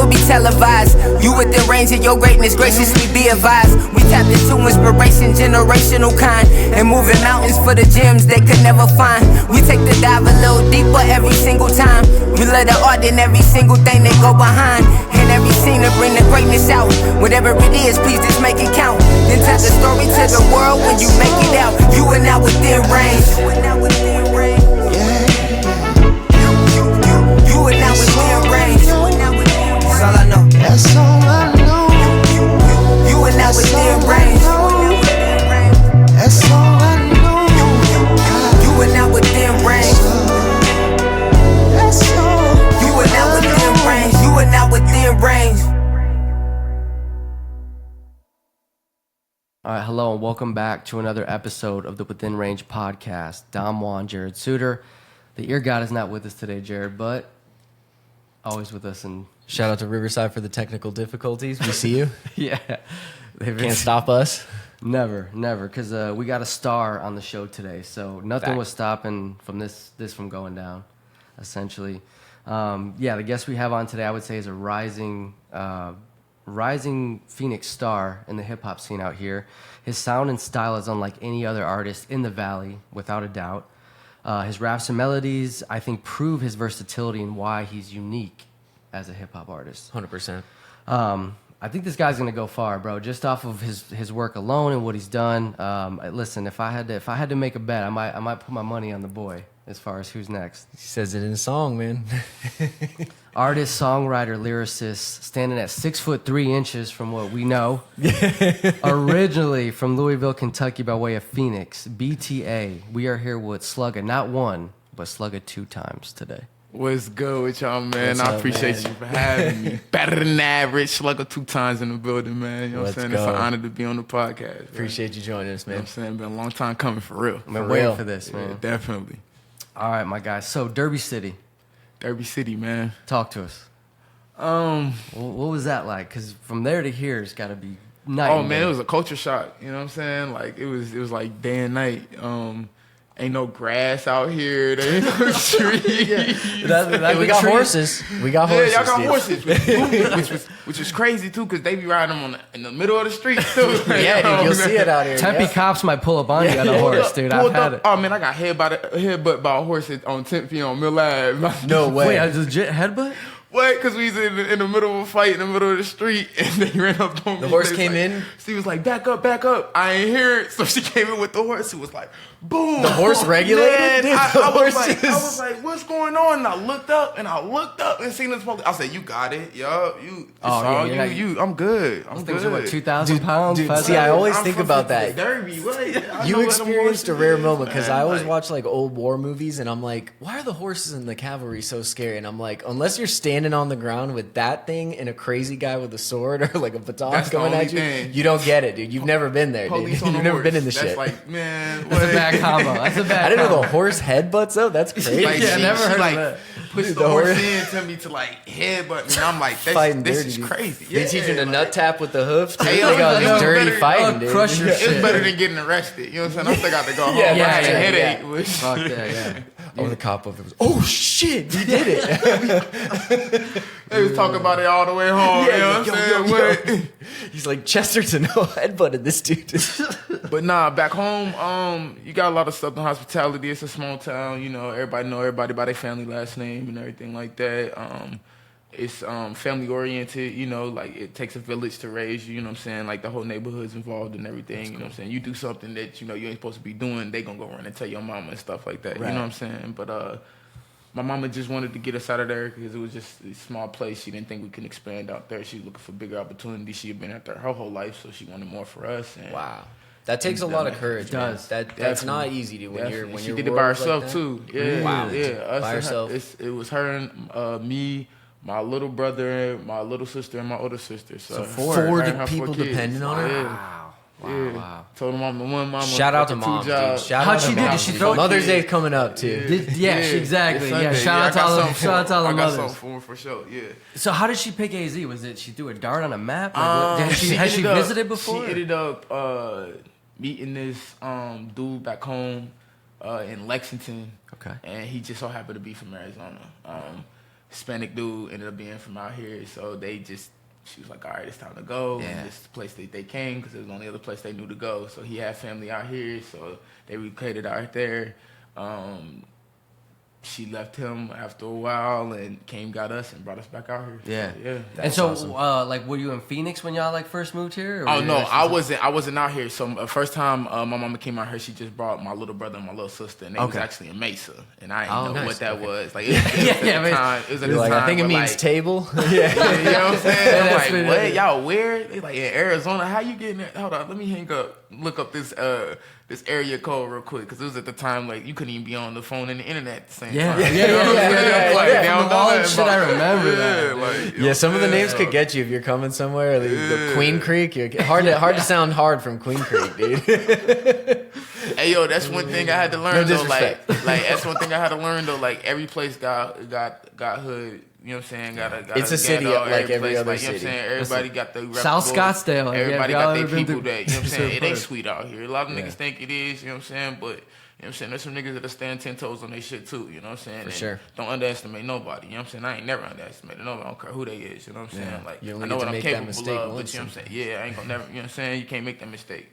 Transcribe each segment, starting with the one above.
will be televised. You within range of your greatness, graciously be advised. We tapped into inspiration, generational kind, and moving mountains for the gems they could never find. We take the dive a little deeper every single time. We let the art in every single thing they go behind. In every scene to bring the greatness out. Whatever it is, please just make it count. Then tell the story to the world when you make it out. You are now within range. You are now within range. That's all I know. That's all I know. You are now within range. That's all I know. You are now within range. That's all. You are now within range. You are now within range. All right, hello and welcome back to another episode of the Within Range podcast. Dom Juan, Jared Suter. The ear god is not with us today, Jared, but always with us. And shout out to Riverside for the technical difficulties. We see you. yeah, Can't stop us. Never, because we got a star on the show today, so nothing was stopping from this from going down. Essentially, the guest we have on today, I would say, is a rising Phoenix star in the hip hop scene out here. His sound and style is unlike any other artist in the Valley, without a doubt. His raps and melodies, I think, prove his versatility and why he's unique as a hip hop artist. 100%. I think this guy's gonna go far, bro. Just off of his work alone and what he's done. Listen, if I had to make a bet, I might put my money on the boy as far as who's next. He says it in a song, man. Artist, songwriter, lyricist, standing at 6'3" from what we know. Originally from Louisville, Kentucky, by way of Phoenix, BTA. We are here with Sluggah, not one, but Sluggah2Times today. What's good with y'all, man? What's I up, appreciate man? you for having me. Better than average, Sluggah2Times in the building, man. You know what I'm saying? Let's It's an go. honor to be on the podcast. Bro. Appreciate you joining us, You know man. what I'm saying? Been a long time coming for real. I've been For waiting real. for this, man. Yeah, definitely. All right, my guy. So, Derby City, Derby City, man. talk to us. What was that like? Because from there to here, it's got to be night. Oh and man, day. it was a culture shock. You know what I'm saying? Like it was like day and night. Ain't no grass out here. There ain't no trees. Hey, we got horses. We got Yeah, horses. y'all got dude. horses, which was crazy too, because they be riding them in the middle of the street too. Yeah, dude, you'll see it out here. Tempe yeah. cops might pull up on you on a horse, dude. I've Pulled had up- it. Oh man, I got headbutt by a horse on Tempe on Mill Ave. No way. Wait, a legit headbutt? What? Because we was in the middle of a fight in the middle of the street, and they ran up on me. The horse They was came like- in? She was like, back up. I ain't hear it. So she came in with the horse. It was like, boom. The horse regulated? Man, Dude, I the was horse is- like, what's going on? And I looked up and seen this police. I said, you got it. Yo, I'm good. I'm Those good. things are what, 2,000 pounds? dude, Five see, I thousand? always I'm think from about that. Derby. What? I You know what them experienced a horses rare is, moment because man. I always Like, watch like old war movies and I'm like, why are the horses in the cavalry so scary? And I'm like, unless you're standing on the ground with that thing and a crazy guy with a sword or like a baton That's the coming only at you, thing. you don't get it, dude. You've never been there, dude. Police on You've a never horse. been in the That's shit. like, man, That's a bad combo. That's a bad I didn't know combo. the horse headbutts though. That's crazy. Like, Yeah, she, never she heard of like that. pushed Dude, the the horse horse- in to me to like headbutt, and I'm like, Fighting this dirty, is dude. crazy. They teach you to nut tap with the hoof. Too. Hey, They got it was this dirty better- fighting, oh, dude. crush your It's shit. better than getting arrested. You know what I'm saying? I still got to go home. Yeah, I yeah, had a yeah, headache. yeah. Which- Fuck that, yeah. Oh, the cop over was, oh shit, he did it. They was talking about it all the way home. Yeah, you know what I'm saying? What? He's like, Chesterton, no headbutted this dude. But nah, back home, you got a lot of stuff in hospitality. It's a small town, you know. Everybody know everybody by their family last name and everything like that. It's family oriented, you know. Like it takes a village to raise you. You know what I'm saying? Like the whole neighborhood's involved in everything. You know what I'm saying? You do something that you know you ain't supposed to be doing, they gonna go run and tell your mama and stuff like that. Right. You know what I'm saying? But my mama just wanted to get us out of there because it was just a small place. She didn't think we could expand out there. She was looking for bigger opportunities. She had been out there her whole life, so she wanted more for us. And Wow. That takes a lot of courage, It does. man. That's not Definitely. easy to when you're Definitely. when she you're did it by world herself like that. too. Yeah, Wow. yeah. Us By and her. herself. It was her and me, my little brother, my little sister, and my older sister. So, four her and her people kids. depending on her? Yeah. Wow. Yeah. Wow. Told them I'm the one mama. Shout out to working two moms, dude. jobs. Shout How'd out to she do? Did moms, she dude. throw- Mother's Day's coming up too. Yeah, exactly. It's Yeah, Sunday. shout out to I got all the something shout out to all the I got mothers. something for her for sure. Yeah. So how did she pick AZ? Was it she threw a dart on a map? Like, has she ended up- visited before? She ended up meeting this dude back home in Lexington. Okay. And he just so happened to be from Arizona. Hispanic dude ended up being from out here, so she was like, all right, it's time to go. Yeah. And this is the place that they came because it was the only other place they knew to go. So he had family out here, so they relocated out there. She left him after a while and got us and brought us back out here. Yeah. So, yeah. And so, awesome. like, were you in Phoenix when y'all like first moved here? Or Oh were you no, actually- I wasn't out here. So first time my mama came out here, she just brought my little brother and my little sister, and they was Okay. actually in Mesa, and I didn't Oh, know nice. what that Okay. was. Like, it was at Yeah, the man. time. It was at You're the like, time I think it where, means like, table. yeah, you know what I'm saying? I'm That's like, what what? it is. Y'all where? They like, in Arizona. How you getting there? Hold on, let me look up this area code real quick, because it was at the time like you couldn't even be on the phone and the internet at the same Yeah, time. yeah, You know what I'm yeah, saying? yeah, Like, yeah. they don't From know all nothing that shit, I about- remember yeah, that. like, you know Yeah, what some of the I'm names saying? could get you if you're coming somewhere. The Yeah. Queen Creek, hard to sound hard from Queen Creek, dude. Hey yo, that's one thing I had to learn No though. Like disrespect. that's one thing I had to learn though. Like every place got hood. You know what I'm saying? Got It's a city like every place, other like, you know what I'm city. saying? Everybody got the South reputable- Scottsdale, like, Everybody yeah, if y'all got their ever been people to- that you know what I'm saying. It ain't Pacific. sweet out here. A lot of Yeah. niggas think it is. You know what I'm saying? But you know what I'm saying? There's some niggas that'll stand 10 toes on their shit too. You know what I'm saying? And sure. Don't underestimate nobody. You know what I'm saying? I ain't never underestimated nobody. I don't care who they is. You know what I'm saying? Like You only I know get what to I'm make that capable mistake of. But once you know what I'm saying? Yeah, I ain't gonna never. You know what I'm saying? You can't make that mistake.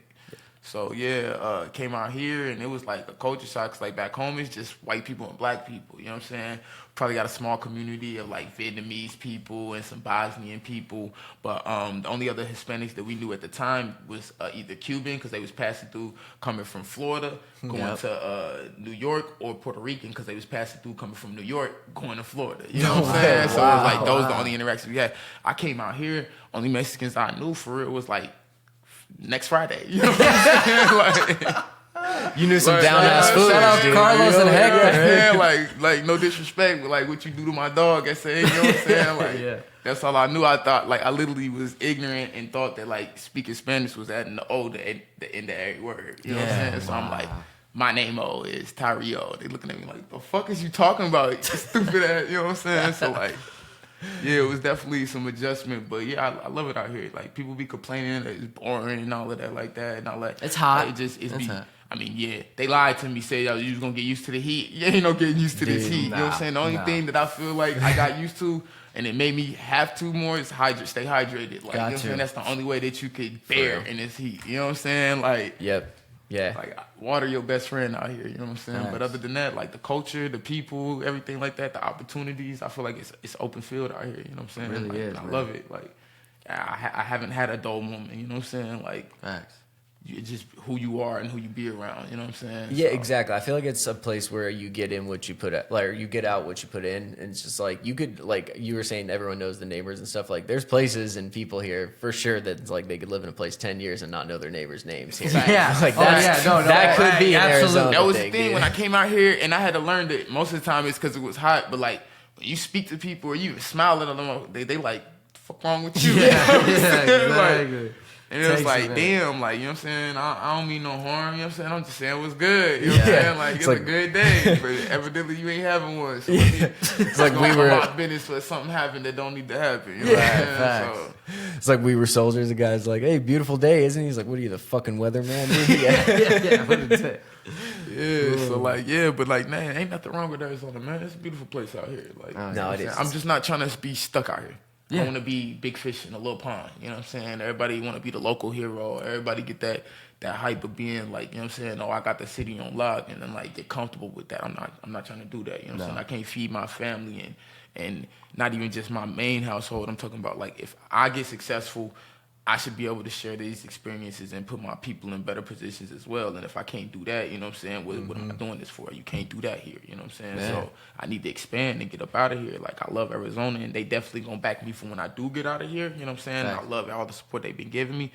So yeah, came out here and it was like a culture shock. 'Cause like back home, it's just white people and black people. You know what I'm saying? Probably got a small community of like Vietnamese people and some Bosnian people. But the only other Hispanics that we knew at the time was either Cuban because they was passing through coming from Florida, going to New York, or Puerto Rican because they was passing through coming from New York, going to Florida. You know what I'm saying? So it was like those the only interactions we had. I came out here, only Mexicans I knew for real was like next Friday. You know what I'm saying? Like, You knew some Like, down ass shout food, out dude. Carlos and Hector. yeah, like no disrespect, but like what you do to my dog, I say, you know what I'm saying? Like Yeah. that's all I knew. I thought like I literally was ignorant and thought that like speaking Spanish was adding the O to the end of every word. You know what I'm Yeah, saying? So I'm like, my name is Tyrio. They looking at me like, the fuck is you talking about? You stupid ass, you know what I'm saying? So like, yeah, it was definitely some adjustment, but yeah, I love it out here. Like people be complaining that it's boring and all of that like that and all that. It's hot. Like, it's It's hot. I mean, yeah, they lied to me, say, yo, you was gonna get used to the heat. You ain't no getting used to this Dude, heat. You know what I'm saying? The only thing that I feel like I got used to and it made me have to more is stay hydrated. Like, you know what I'm Got saying? you. That's the only way that you could bear in this heat. You know what I'm saying? Like, Yep. Yeah. like water your best friend out here, you know what I'm saying? Nice. But other than that, like the culture, the people, everything like that, the opportunities, I feel like it's open field out here, you know what I'm saying? Really Like, is, I man. love it. Like I haven't had a dull moment, you know what I'm saying? Like Facts. it's just who you are and who you be around, you know what I'm saying? Yeah, So, exactly. I feel like it's a place where you get in what you put out, like you get out what you put in, and it's just like you could, like you were saying, everyone knows the neighbors and stuff. Like there's places and people here for sure that's like they could live in a place 10 years and not know their neighbors' names. Here. Yeah. like Oh, that's, yeah. No, that could be an absolutely. Arizona That was thing, the thing dude. when I came out here, and I had to learn that most of the time it's because it was hot. But like when you speak to people or you even smile at them, they like, "The fuck wrong with you?" You know what I'm saying? Like, exactly. and it was Takes like, it, man. damn, like, you know what I'm saying? I don't mean no harm, you know what I'm saying? I'm just saying what's good, you know Yeah. what I'm saying? Like, it's like- a good day, but evidently you ain't having one. So let me, It's like we were- about business for something happened that don't need to happen, you know what I'm saying? facts. So, It's like we were soldiers. The guy's like, "Hey, beautiful day, isn't he?" He's like, "What are you, the fucking weatherman?" Dude? Yeah. Yeah, what is it? yeah, so like, yeah, but like, man, ain't nothing wrong with Arizona, man. It's a beautiful place out here. Like, Oh, you know no, what it I'm saying? is. I'm just not trying to be stuck out here. Yeah. I want to be big fish in a little pond. You know what I'm saying? Everybody want to be the local hero. Everybody get that hype of being like, you know what I'm saying? Oh, I got the city on lock, and then like get comfortable with that. I'm not trying to do that. You know what I'm saying? I can't feed my family and not even just my main household. I'm talking about like if I get successful, I should be able to share these experiences and put my people in better positions as well. And if I can't do that, you know what I'm saying? What am I doing this for? You can't do that here. You know what I'm saying? Yeah. So I need to expand and get up out of here. Like I love Arizona, and they definitely gonna back me for when I do get out of here. You know what I'm saying? Facts. I love all the support they've been giving me.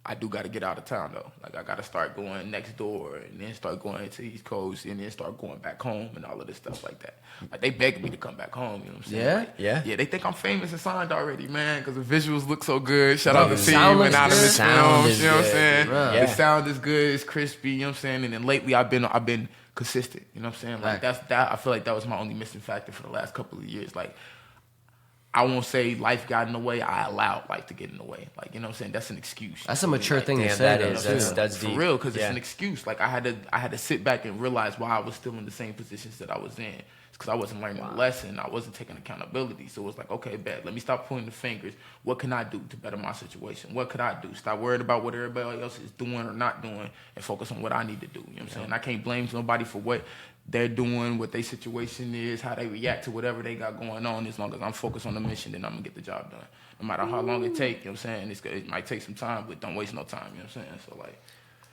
I do got to get out of town though. Like I got to start going next door, and then start going into the East Coast, and then start going back home and all of this stuff like that. Like they begging me to come back home. You know what I'm saying? Yeah? Like, Yeah. yeah. They think I'm famous and signed already, man, because the visuals look so good. Shout out Bro, to the team sound and looks out of good. this Sound film. is You know what I'm good, saying? bro. Yeah. The sound is good. It's crispy. You know what I'm saying? And then lately I've been consistent. You know what I'm saying? Like Right. that. I feel like that was my only missing factor for the last couple of years. Like I won't say life got in the way. I allowed life to get in the way. Like, you know what I'm saying? That's an excuse. That's a mature Like, thing to damn, say. that though, is. too. That's for deep. real, because Yeah. it's an excuse. Like I had to sit back and realize why I was still in the same positions that I was in. It's because I wasn't learning a lesson. I wasn't taking accountability. So it was like, okay, bet. Let me stop pointing the fingers. What can I do to better my situation? What could I do? Stop worried about what everybody else is doing or not doing and focus on what I need to do. You know what I'm saying? I can't blame somebody for what they're doing, what their situation is, how they react to whatever they got going on. As long as I'm focused on the mission, then I'm going to get the job done. No matter how long it takes, you know what I'm saying? It might take some time, but don't waste no time, you know what I'm saying? So, like,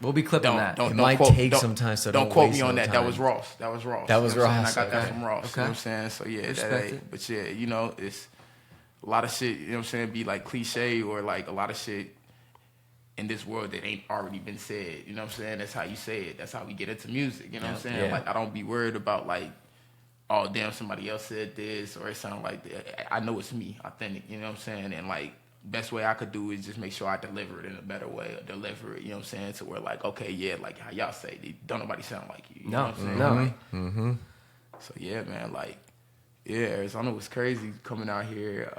we'll be clipping that. It might take some time, so don't quote waste me on no that. time. That was Ross. That was Ross. That was You know what I'm Ross. saying? I got that Okay. from Ross. Okay. You know what I'm saying? So, yeah, Respect it. but yeah, you know, it's a lot of shit, you know what I'm saying, be like cliche or like a lot of shit in this world that ain't already been said. You know what I'm saying? That's how you say it. That's how we get into music. You know what I'm saying? Yeah. Like, I don't be worried about like, oh, damn, somebody else said this or it sound like that. I know it's me, authentic, you know what I'm saying? And like, best way I could do is just make sure I deliver it in a better way, or deliver it, you know what I'm saying, to where like, okay, yeah, like how y'all say, don't nobody sound like you. You know what I'm saying? No. Like, so yeah, man, like, yeah, Arizona was crazy coming out here.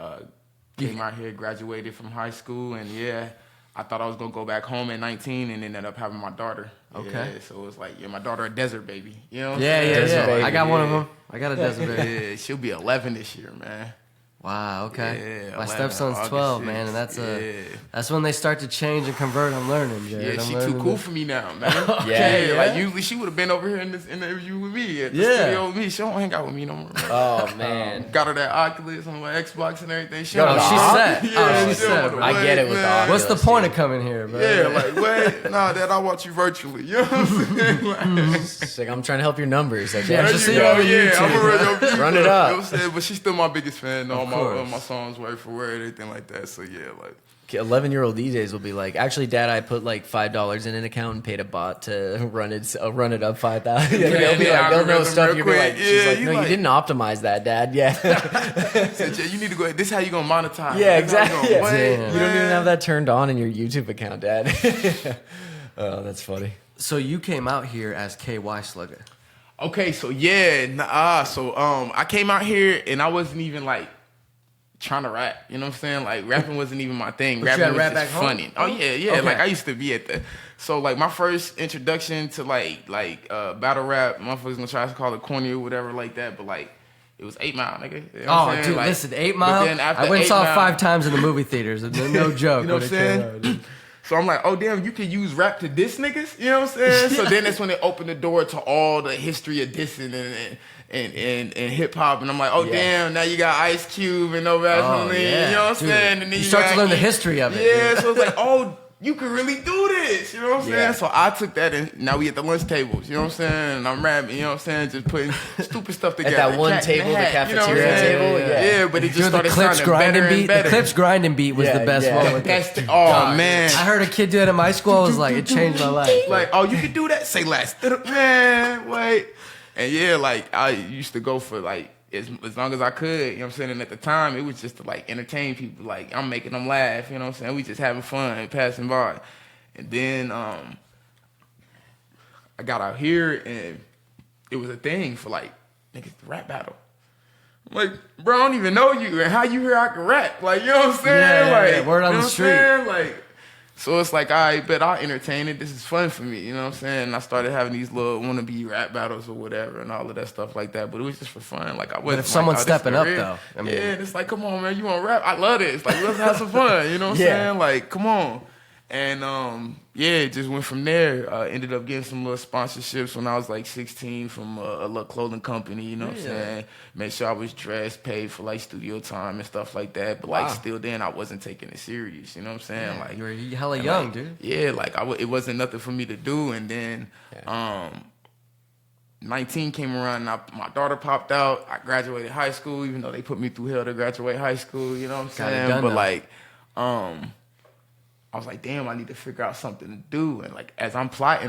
Came out here, graduated from high school, and yeah, I thought I was gonna go back home at 19 and ended up having my daughter. Okay. Yeah, so it was like, yeah, my daughter a desert baby. You know what I'm Yeah, saying? yeah, Desert yeah. baby. I got one of them. I got a desert baby. Yeah, she'll be 11 this year, man. Wow, okay. Yeah, My 11, stepson's August 12, 6th. man, and Yeah. that's when they start to change and convert. I'm learning, Jared. Yeah, I'm she learning too cool to- for me now, man. Yeah. Like usually she would have been over here in this interview with me at the Yeah. studio with me. She don't hang out with me no more. Man. Oh, man. Got her that Oculus on my Xbox and everything. She Yo, don't she's know. set. Yeah, Oh, she's she don't set, know bro. I get it with the man. Oculus. What's the point of coming here, bro? Yeah, like, wait, nah, Dad, I'll watch you virtually. You know what I'm saying? Like, It's like, I'm trying to help your numbers. Like, Yeah, there just you see go. it on Yeah, YouTube, I'm gonna run your views Run it You know up. what I'm saying? But she's still my biggest fan. All course. my songs, word for word, everything like that. So yeah, like. 11-year-old these days will be like, actually, Dad, I put like $5 in an account and paid a bot to run it up 5,000. Yeah, They'll be the like, they'll know algorithm stuff. real You'll be quick. like, she's Yeah, like, you no, like- you didn't optimize that, Dad. Yeah, Said, Jay, you need to go. This is how you gonna monetize. yeah, This how you exactly. gonna- Yeah. Wait, You don't even man. have that turned on in your YouTube account, Dad. Oh, that's funny. So you came out here as KY Slugger. Okay, so yeah, I came out here and I wasn't even like trying to rap. You know what I'm saying? Like rapping wasn't even my thing. But you Rapping had was rap just back home? funny. Oh yeah. Okay. Like I used to be at the. So like my first introduction to like battle rap, motherfuckers gonna try to call it corny or whatever like that, but like. It was 8 Mile, nigga. You know what I'm Oh, saying? dude, Like, listen, 8 but Mile. then after I went and 8 saw it Mile- 5 times in the movie theaters. No joke. You know what I'm when it came saying? out, dude. So I'm like, oh damn, you can use rap to diss niggas. You know what I'm saying? So then that's when it opened the door to all the history of dissing and hip hop. And I'm like, oh Yeah. damn, now you got Ice Cube and No Vaseline. yeah. You know what I'm Dude, saying? And then you start to got learn the E- history of it, Yeah, dude. so it's like, oh, you can really do this. You know what I'm saying? Yeah. So I took that and now we at the lunch tables. You know what I'm saying? And I'm rapping. You know what I'm saying? Just putting stupid stuff together. that one Cat in table, the hat, you know what I'm cafeteria saying? table, Yeah, yeah. but it just Dude, the started Clips sounding grinding better beat. and better. The Clips grinding beat was Yeah, the best yeah. one. With That's the, the, oh man. I heard a kid do it in my school. I was like, it changed my life. Like, oh, you can do that? Say less. Man, wait. And yeah, like, I used to go for, like, as long as I could, you know what I'm saying? And at the time, it was just to, like, entertain people. Like, I'm making them laugh, you know what I'm saying? We just having fun and passing by. And then I got out here, and it was a thing for, like, niggas to rap battle. I'm like, bro, I don't even know you, and how you hear I can rap? Like, you know what I'm saying? Yeah, like, yeah, word on you know the what I'm street. saying? Like, so it's like, all right, bet I'll entertain it. This is fun for me, you know what I'm saying? And I started having these little wannabe rap battles or whatever and all of that stuff like that. But it was just for fun. Like I wasn't. if someone's like, oh, this stepping the up, real- though, I mean- yeah, it's like, come on, man, you want to rap? I love this. Like, let's have some fun. You know what I'm Yeah. saying? Like, come on. And yeah, it just went from there. Ended up getting some little sponsorships when I was like 16 from a little clothing company. You know what I'm saying? Made sure I was dressed, paid for like studio time and stuff like that. But like still then, I wasn't taking it serious. You know what I'm saying? Like You were hella and, young, like, dude. Yeah, like it wasn't nothing for me to do. And then 19 came around and my daughter popped out. I graduated high school, even though they put me through hell to graduate high school. You know what I'm Got it saying? done, But though. like, I was like, damn, I need to figure out something to do. And like, as I'm plotting,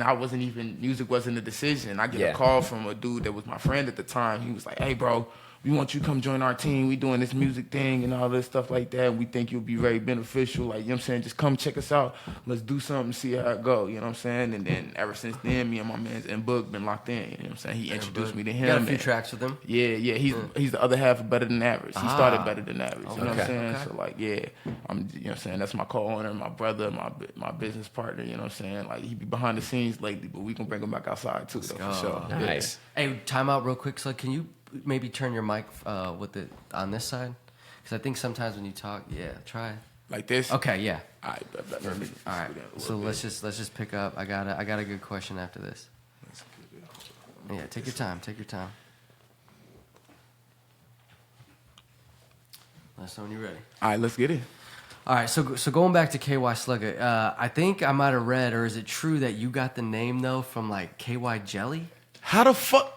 music wasn't a decision. I get Yeah. a call from a dude that was my friend at the time. He was like, hey, bro, we want you to come join our team. We doing this music thing and all this stuff like that. We think you'll be very beneficial. Like, you know what I'm saying? Just come check us out. Let's do something, see how it go. You know what I'm saying? And then ever since then, me and my man's Book been locked in. You know what I'm saying? He introduced me to him. You got a few and- tracks with him. yeah, he's the other half of Better Than Average. He started Better Than Average. You know what I'm Okay. saying? So like, yeah, I'm, you know what I'm saying? That's my co-owner, my brother, my business partner. You know what I'm saying? Like he be behind the scenes lately, but we can bring him back outside too, though, for sure. Nice. Hey, time out real quick. So can you maybe turn your mic with it on this side? Because I think sometimes when you talk, try. Like this? Okay, yeah. All right, All right. So let's just pick up. I got a good question after this. Yeah, take your time. Take your time. Let us know when you're ready. All right, let's get it. All right, so going back to KY Sluggah, I think I might have read, or is it true that you got the name though from like KY Jelly? How the fuck?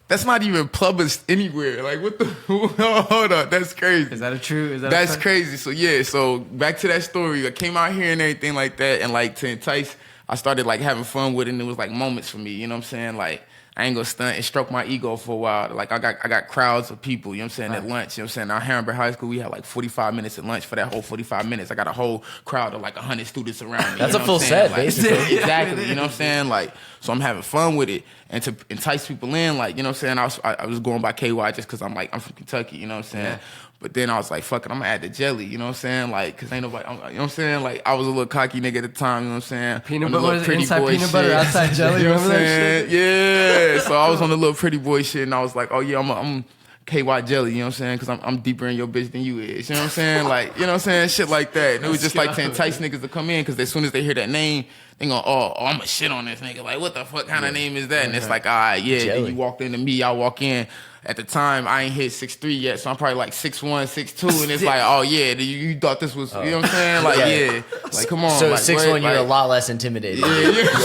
That's not even published anywhere. Like, what the? Hold on, that's crazy. Is that a true? That's crazy. So yeah, so back to that story. I came out here and everything like that, and like to entice, I started like having fun with it, and it was like moments for me. You know what I'm saying? Like, I ain't gonna stunt and stroke my ego for a while. Like I got crowds of people, you know what I'm saying, at lunch. You know what I'm saying? Now Harrisburg High School, we had like 45 minutes at lunch. For that whole 45 minutes, I got a whole crowd of like 100 students around me. That's you know a full what I'm saying? set, like, basically. Exactly, you know what I'm saying? Like, so I'm having fun with it. And to entice people in, like, you know what I'm saying? I was going by KY just because I'm from Kentucky, you know what I'm saying? Yeah. But then I was like, fuck it, I'm gonna add the jelly, you know what I'm saying? Like, cause ain't nobody, you know what I'm saying? Like, I was a little cocky nigga at the time, you know what I'm saying? Peanut butter, what is it, inside peanut butter, outside jelly, you know what I'm saying? Shit? Yeah, so I was on the little pretty boy shit, and I was like, oh yeah, I'm KY jelly, you know what I'm saying? Cause I'm deeper in your bitch than you is, you know what I'm saying? Like, you know what I'm saying? Shit like that. And it was just like to entice niggas to come in, cause as soon as they hear that name, they go, oh, I'm a shit on this nigga. Like, what the fuck kind of name is that? And it's like, all right, yeah. Jelly. Then you walked into me, I walk in. At the time, I ain't hit 6'3" yet, so I'm probably like 6'1", 6'2", and it's like, oh yeah, you thought this was, you know what I'm saying? Like, yeah. Like, come on. So like, 6'1", you're a lot less intimidated. Yeah.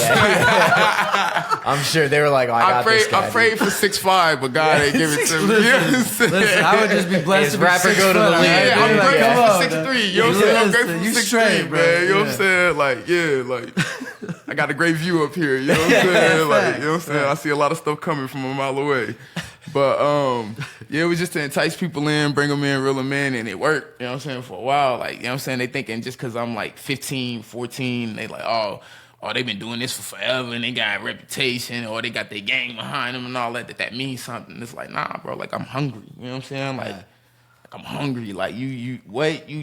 I'm sure they were like, oh, I prayed for 6'5", but God ain't give it to me. Listen, I would just be blessed to be 6 foot. I'm praying for 6'3", you know what I'm saying? I'm grateful you for 6'3", straight, man. You know what I'm saying? Like, yeah, like, I got a great view up here, you know what I'm saying? Like, you know what I'm saying? I see a lot of stuff coming from a mile away. But, yeah, it was just to entice people in, bring them in, reel them in, and it worked, you know what I'm saying, for a while. Like, you know what I'm saying? They thinking just because I'm like 15, 14, they like, oh, they've been doing this for forever, and they got a reputation, or they got their gang behind them and all that means something. It's like, nah, bro, like, I'm hungry, you know what I'm saying? Like I'm hungry. Like, you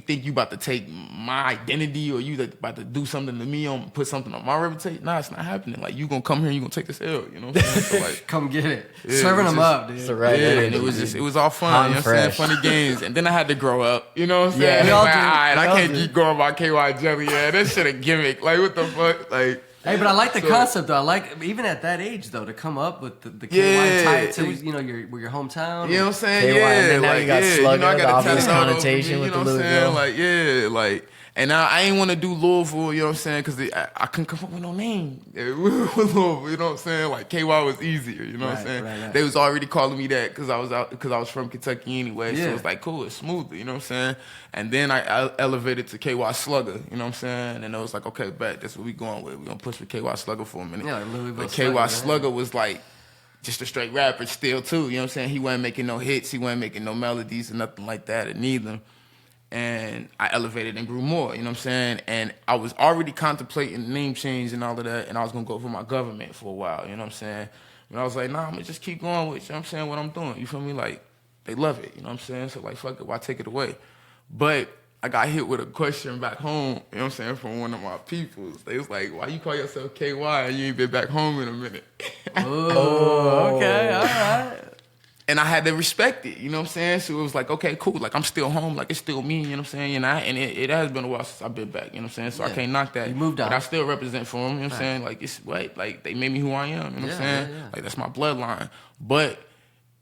think you about to take my identity, or you about to do something to me, put something on my reputation? Nah, it's not happening. Like, you gonna come here and you gonna take this L, you know what I'm saying? So, like, come get it. Yeah, serving them up, dude. And it was all fun, you know what I'm saying? Funny games. And then I had to grow up, you know what I'm saying? Yeah, we all like, do. all right, I can't do. keep going by KY Jelly. Yeah, that shit a gimmick. Like, what the fuck? Like, hey, but I like the concept though. I like, even at that age though, to come up with the KY tied to your hometown. You know what I'm saying? KY, Yeah, and then now like, you got yeah, Sluggah, you know, I the got obvious a talent connotation with the you know what I'm Louisville. saying? Like, yeah, like, and I ain't want to do Louisville, you know what I'm saying? Because I couldn't come up with no name. Louisville, you know what I'm saying? Like, KY was easier, you know what I'm saying? Right. They was already calling me that because I was from Kentucky anyway. Yeah. So it's like, cool, it's smoother, you know what I'm saying? And then I elevated to KY Sluggah, you know what I'm saying? And it was like, okay, bet, that's what we going with. We're going to push for KY Sluggah for a minute. Yeah, like Louisville but KY Sluggah was like just a straight rapper still too, you know what I'm saying? He wasn't making no hits, he wasn't making no melodies or nothing like that, or neither. And I elevated and grew more, you know what I'm saying? And I was already contemplating the name change and all of that, and I was gonna go for my government for a while, you know what I'm saying? But I was like, nah, I'm gonna just keep going with, you know what I'm saying, what I'm doing, you feel me? Like, they love it, you know what I'm saying? So like, fuck it, why take it away? But I got hit with a question back home, you know what I'm saying, from one of my peoples. They was like, why you call yourself KY and you ain't been back home in a minute? Oh, okay, all right. And I had to respect it, you know what I'm saying? So it was like, okay, cool. Like, I'm still home. Like, it's still me, you know what I'm saying? And it has been a while since I've been back, you know what I'm saying? So I can't knock that. You moved on. But I still represent for them, you know what I'm saying? Like, it's like they made me who I am, you know what I'm saying? Yeah. Like, that's my bloodline. But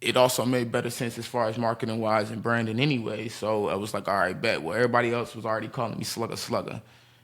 it also made better sense as far as marketing-wise and branding anyway. So I was like, all right, bet. Well, everybody else was already calling me Sluggah. You know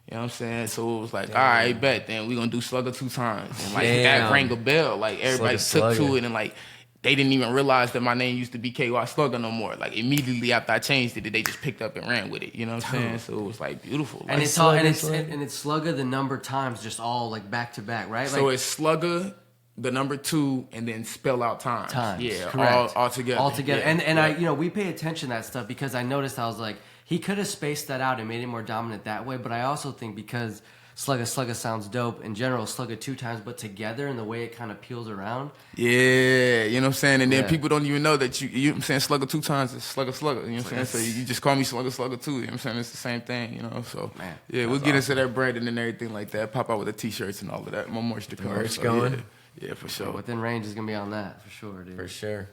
what I'm saying? So it was like, all right, bet. Then we're going to do Sluggah2Times. And, like, that rang a bell. Like, everybody took to it, and, like, they didn't even realize that my name used to be KY Sluggah no more. Like, immediately after I changed it, they just picked up and ran with it. You know what I'm saying? So it was like beautiful. Like, And it's all, and it's Sluggah the number times, just all like back to back, right? so like, it's Sluggah, the number 2, and then spell out times. Yeah, correct. all together. All together. Yeah, And I, we pay attention to that stuff because I noticed, I was like, he could have spaced that out and made it more dominant that way. But I also think because Sluggah sounds dope in general, Sluggah2Times, but together and the way it kind of peels around. Yeah, you know what I'm saying? And then people don't even know that you know what I'm saying, Sluggah2Times is Sluggah, you know what I'm saying? So you just call me Sluggah too, you know what I'm saying? It's the same thing, you know? So, Man, yeah, we'll get into that branding and everything like that, pop out with the t-shirts and all of that, more merch to come. Merch going. Yeah, for So sure. Within Range is gonna be on that for sure, dude. For sure.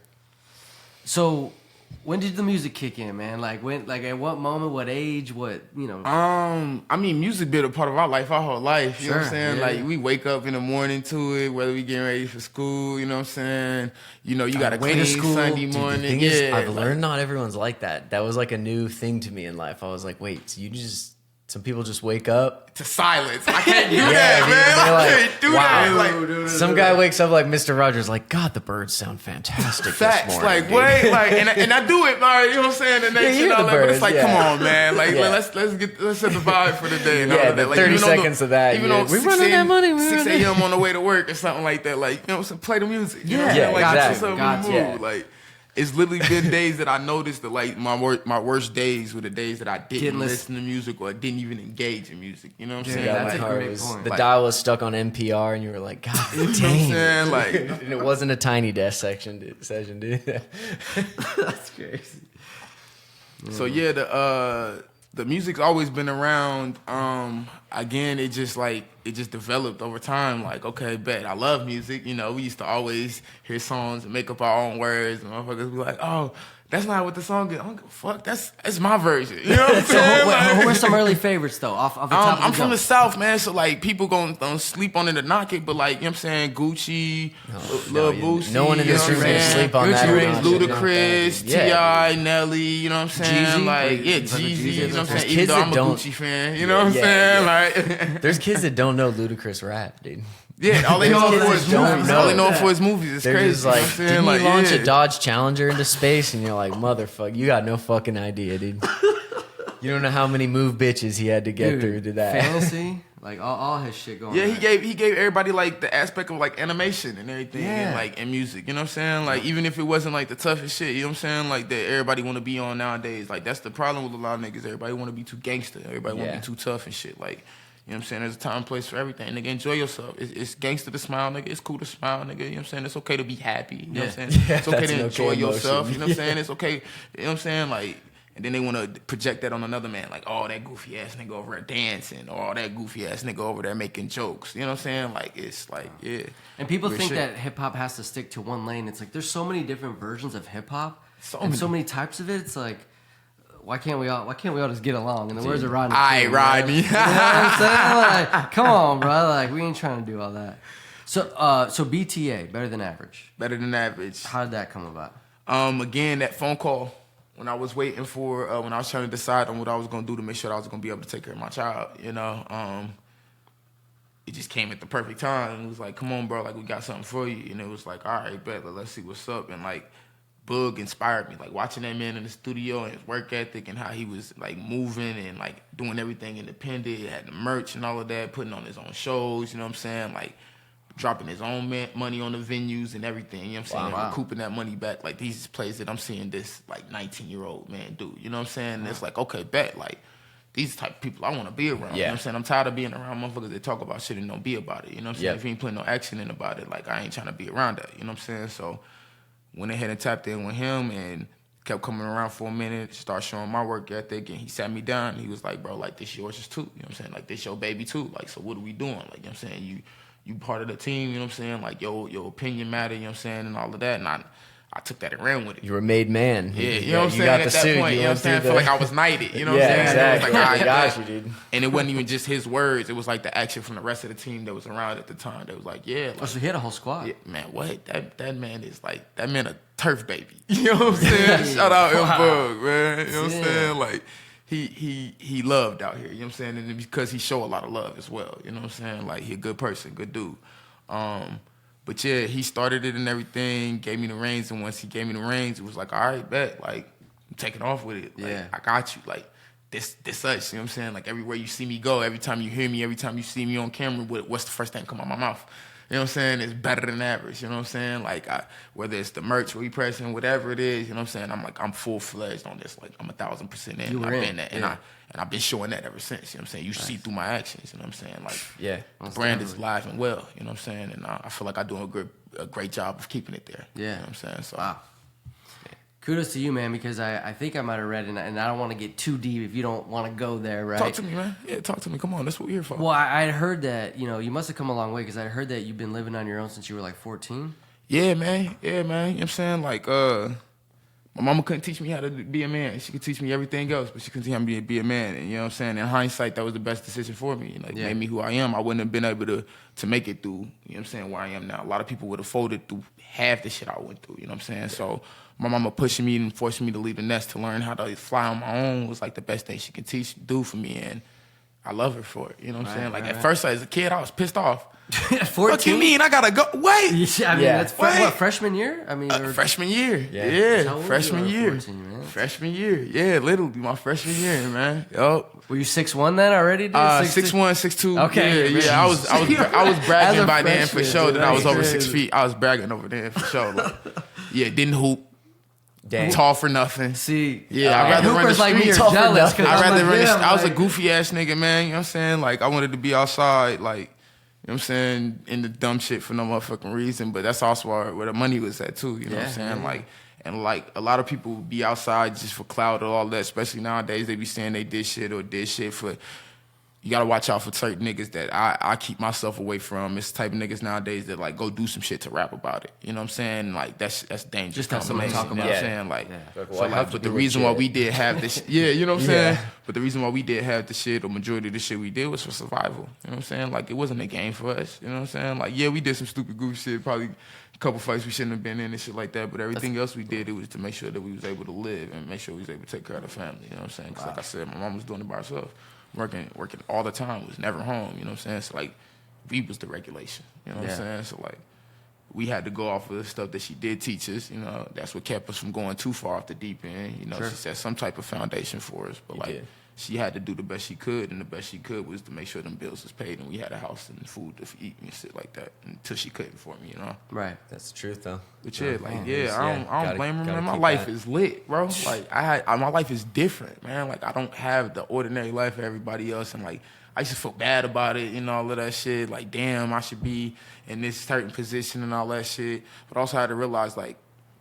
So, when did the music kick in, man? Like at what moment, what age, what I mean, music been a part of our life, our whole life. You know what I'm Sure, saying? yeah. Like, we wake up in the morning to it, whether we getting ready for school, you know what I'm saying? You know, you got to way to clean school. Sunday Dude, The morning. thing Yeah, is, I've like, learned not everyone's like that. That was like a new thing to me in life. I was like, wait, so some people just wake up. to silence. I can't do Yeah, that, dude, man. they're I like, can't do wow. that. Like, Some guy wakes up like Mr. Rogers, like, God, the birds sound fantastic facts, this morning. like, dude." wait, like, and I do it, man, you know what I'm saying? The next you shit, hear all the that, but it's birds, like, yeah. come on, man. Like, Yeah. let's set the vibe for the day and all Yeah, of that. the Like, 30 even on seconds of that, even yeah. on We 6 running that money, we 6 running- a.m. on the way to work or something like that. Like, you know what I'm saying? Play the music. You know what I'm Yeah, saying? Like, got get you, yourself got in the you. mood. Like, it's literally been days that I noticed that, like, my worst days were the days that I didn't Didn't listen to music or didn't even engage in music. You know what I'm saying? Yeah, that's Like, a Car great was- point. The Like- dial was stuck on NPR, and you were like, God you know what I'm dang. saying? Like, And it wasn't a Tiny Desk session, dude. That's crazy. so yeah, the music's always been around. Again, it just developed over time. Like, okay, bet I love music. You know, we used to always hear songs and make up our own words, and motherfuckers be like, "Oh, that's not what the song is." I don't give a fuck. That's my version. You know what I'm So, saying? who were some early favorites though? Off the top of I'm the from the jump? South, man, so like people don't sleep on it to knock it, but like, you know what I'm saying, Gucci, Lil Boosie, no one in you know this what room I'm is saying? sleep on that. Gucci or Rane's not, shit, not Ludacris, that. Yeah, T.I., Nelly, you know what I'm saying? Jeezy? Like, Like, yeah, you fuck with Jeezy, Jeezy? you know what I'm There's saying? kids Even though that I'm a don't- Gucci fan, you know what I'm Yeah, saying? Like, There's kids that don't know Ludacris rap, dude. yeah, all they know for his don't movies. know All they know that. for his movies. It's They're crazy. just like, you know what I'm saying? didn't Like, you launch yeah. a Dodge Challenger into space? And you're like, motherfucker, you got no fucking idea, dude. You don't know how many move bitches he had to get Dude, through to that. Fantasy, like all his shit going. Yeah, on. he gave everybody like the aspect of like animation and everything, Yeah. and like and music. You know what I'm saying? Like even if it wasn't like the toughest shit, you know what I'm saying? Like that everybody want to be on nowadays. Like that's the problem with a lot of niggas. Everybody want to be too gangster. Everybody want to Yeah. be too tough and shit. Like, you know what I'm saying? There's a time and place for everything. Nigga, enjoy yourself. It's gangster to smile, nigga. It's cool to smile, nigga. You know what I'm saying? It's okay to be happy. You know what I'm saying? Yeah, It's okay that's to an enjoy okay yourself. emotion. You know what I'm saying? It's okay. You know what I'm saying? Like. And then they want to project that on another man, like, oh, that goofy ass nigga over there dancing, or that goofy ass nigga over there making jokes. You know what I'm saying? Like, it's like, yeah. And people Real think shit. that hip hop has to stick to one lane. It's like there's so many different versions of hip hop, So and many. so many types of it. It's like, why can't we all just get along? In the words of Rodney. Aight, King, Rodney. You know what I'm saying? Like, come on, bro. Like, we ain't trying to do all that. So BTA, better than average. Better than average. How did that come about? Again, that phone call when I was waiting for, when I was trying to decide on what I was gonna do to make sure that I was gonna be able to take care of my child, you know, it just came at the perfect time. It was like, come on, bro, like we got something for you, and it was like, all right, bet, let's see what's up, and like. Boog inspired me, like watching that man in the studio and his work ethic and how he was like moving and like doing everything independent, had the merch and all of that, putting on his own shows, you know what I'm saying? Like dropping his own money on the venues and everything, you know what I'm saying? Wow. And recouping that money back. Like these plays that I'm seeing this like 19-year-old man do, you know what I'm saying? And it's like, okay, bet, like these type of people I want to be around, you know what I'm saying? I'm tired of being around motherfuckers that talk about shit and don't be about it, you know what I'm saying? Yep. If you ain't putting no action in about it, like I ain't trying to be around that, you know what I'm saying? So went ahead and tapped in with him and kept coming around for a minute, started showing my work ethic, and he sat me down and he was like, bro, like, this yours is too. You know what I'm saying? Like, this your baby too. Like, so what are we doing? Like, you know what I'm saying? You part of the team, you know what I'm saying? Like, your opinion matter, you know what I'm saying? And all of that. And I took that and ran with it. You were a made man. Yeah, you know what I'm saying? You got At the that suit. point, you know what I'm saying? I feel like I was knighted, you know what Yeah, I'm saying? exactly. It was like, I all right, got bet. you, dude. And it wasn't even just his words. It was like the action from the rest of the team that was around at the time. That was like, yeah. Like, Oh, so he had a whole squad. yeah, man, what? That man is like, that man a turf baby. You know what I'm saying? Shout out Wow. Bug, man. You know what I'm Yeah. saying? Like, he loved out here. You know what I'm saying? And because he show a lot of love as well. You know what I'm saying? Like, he a good person, good dude. But yeah, he started it and everything, gave me the reins, and once he gave me the reins, it was like, all right, bet, like, I'm taking off with it. Like, Yeah. I got you. Like, this us, you know what I'm saying? Like, everywhere you see me go, every time you hear me, every time you see me on camera, what's the first thing that come out my mouth? You know what I'm saying? It's better than average, you know what I'm saying? Like, whether it's the merch we pressing, whatever it is, you know what I'm saying? I'm full-fledged on this. Like, I'm 1,000% in. You were I've in, been that. yeah. And I've been showing that ever since, you know what I'm saying? You see through my actions, you know what I'm saying? Like, Yeah. the brand is live and well, you know what I'm saying? And I feel like I do a great job of keeping it there. Yeah. You know what I'm saying? So, Wow. Kudos to you, man, because I think I might have read, and I don't want to get too deep if you don't want to go there, right? Talk to me, man. Yeah, talk to me. Come on, that's what we're here for. Well, I heard that, you must have come a long way, because I heard that you've been living on your own since you were like 14. Yeah, man. Yeah, man. You know what I'm saying? Like, my mama couldn't teach me how to be a man. She could teach me everything else, but she couldn't teach me how to be a man. And you know what I'm saying? In hindsight, that was the best decision for me. Like, made me who I am. I wouldn't have been able to make it through, you know what I'm saying, where I am now. A lot of people would have folded through half the shit I went through, you know what I'm saying? So my mama pushing me and forcing me to leave the nest to learn how to fly on my own was like the best thing she could do for me. And I love her for it, you know what I'm saying? Like, at first, as a kid, I was pissed off. 14? What you mean? I gotta go. Wait. I mean, that's what, freshman year? I mean, freshman year. How old Freshman were you? year. 14, man. Freshman year. Yeah, literally my freshman year, man. Yup. Were you 6'1" then already, dude? 6'1", 6'2". Okay. Yeah. I was bragging by then for freshman, sure that I was over crazy. 6 feet. I was bragging over there for sure. Like, yeah, didn't hoop. Dang. Tall for nothing. See, Yeah, I'd rather run the hoopers like me street. are jealous. 'cause I'd I'm rather like run the them, I was a like- goofy ass nigga, man. You know what I'm saying? Like, I wanted to be outside, like, you know what I'm saying, in the dumb shit for no motherfucking reason. But that's also where the money was at, too. You know what I'm saying? Like, and like, a lot of people be outside just for clout or all that, especially nowadays. They be saying they did shit for... You gotta watch out for certain niggas that I keep myself away from. It's the type of niggas nowadays that like go do some shit to rap about it. You know what I'm saying? Like that's dangerous. Just have somebody talk You know about what it. I'm saying? Like, Like, so well, like, but the reason why we did have this, you know what I'm saying? But the reason why we did have the shit, or majority of the shit we did, was for survival. You know what I'm saying? Like, it wasn't a game for us. You know what I'm saying? Like, yeah, we did some stupid goofy shit, probably a couple fights we shouldn't have been in and shit like that. But everything else we did, it was to make sure that we was able to live and make sure we was able to take care of the family. You know what I'm saying? Because like I said, my mom was doing it by herself. Working all the time, was never home, you know what I'm saying? So, like, we was the regulation, you know what I'm saying? So, like, we had to go off of the stuff that she did teach us, you know? That's what kept us from going too far off the deep end, you know? She set some type of foundation for us, but, like, she had to do the best she could, and the best she could was to make sure them bills was paid and we had a house and food to eat and shit like that until she couldn't for me, you know? Right. That's the truth, though. But yeah, like, I Gotta- don't blame her, gotta man. My keep life that. is lit, bro. Like, my life is different, man. Like, I don't have the ordinary life of everybody else, and like, I used to feel bad about it and all of that shit. Like, damn, I should be in this certain position and all that shit. But also, I had to realize, like,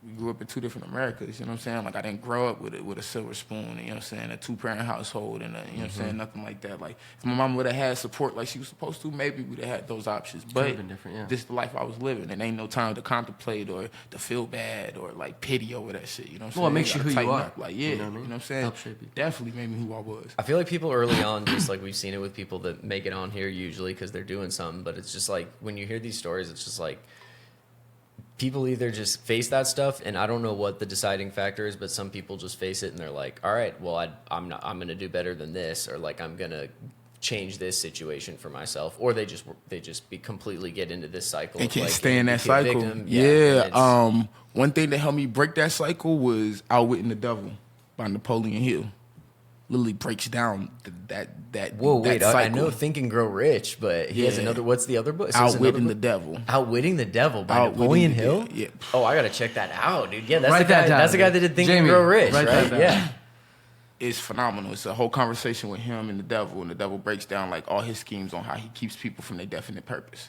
we grew up in two different Americas, you know what I'm saying? Like, I didn't grow up with a silver spoon, you know what I'm saying? A two-parent household and, you know what I'm saying? Nothing like that. Like, if my mom would have had support like she was supposed to, maybe we'd have had those options. But been different, yeah. this is the life I was living, and ain't no time to contemplate or to feel bad or, like, pity over that shit, you know what I'm saying? Well, it makes you gotta who you tighten are. up. Like, yeah, You know what I mean? you know what I'm saying? Help shape you. Definitely made me who I was. I feel like people early on, just like we've seen it with people that make it on here usually because they're doing something, but it's just like when you hear these stories, it's just like people either just face that stuff, and I don't know what the deciding factor is, but some people just face it and they're like, all right, well, I'm going to do better than this, or like I'm going to change this situation for myself, or they just completely get into this cycle. And of, can't like, stay in that become a cycle. victim. Yeah. One thing that helped me break that cycle was Outwitting the Devil by Napoleon Hill. Literally breaks down that Whoa, that wait, cycle. I know Think and Grow Rich, but he has another, what's the other book? So there's Outwitting another the book? Devil. Outwitting the Devil by Outwitting Napoleon the Hill? Devil, yeah. Oh, I gotta check that out, dude. Yeah, that's Write the guy. that down, That's the guy dude. that did Think Jamie, and Grow Rich, write right? that down. Yeah. It's phenomenal. It's a whole conversation with him and the devil breaks down like all his schemes on how he keeps people from their definite purpose.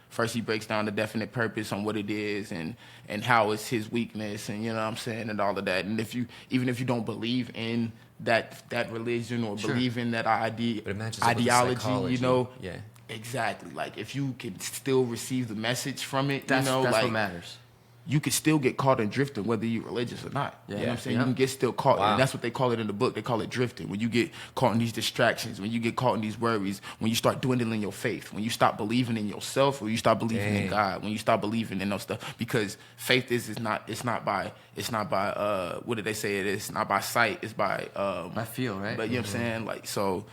First, he breaks down the definite purpose on what it is and how it's his weakness, and you know what I'm saying, and all of that. And even if you don't believe in that religion or believe in that But it matches up with the ideology, psychology. you know, Yeah. exactly. Like if you can still receive the message from it, That's you know, what like matters. you could still get caught in drifting, whether you're religious or not. You know what I'm saying? You can get still caught. Wow. And that's what they call it in the book. They call it drifting. When you get caught in these distractions, when you get caught in these worries, when you start dwindling your faith, when you stop believing in yourself, or you stop believing in God, when you stop believing in those stuff. Because faith is not by what did they say it is? It's not by sight, it's by I feel, right? But you know what I'm saying? Like so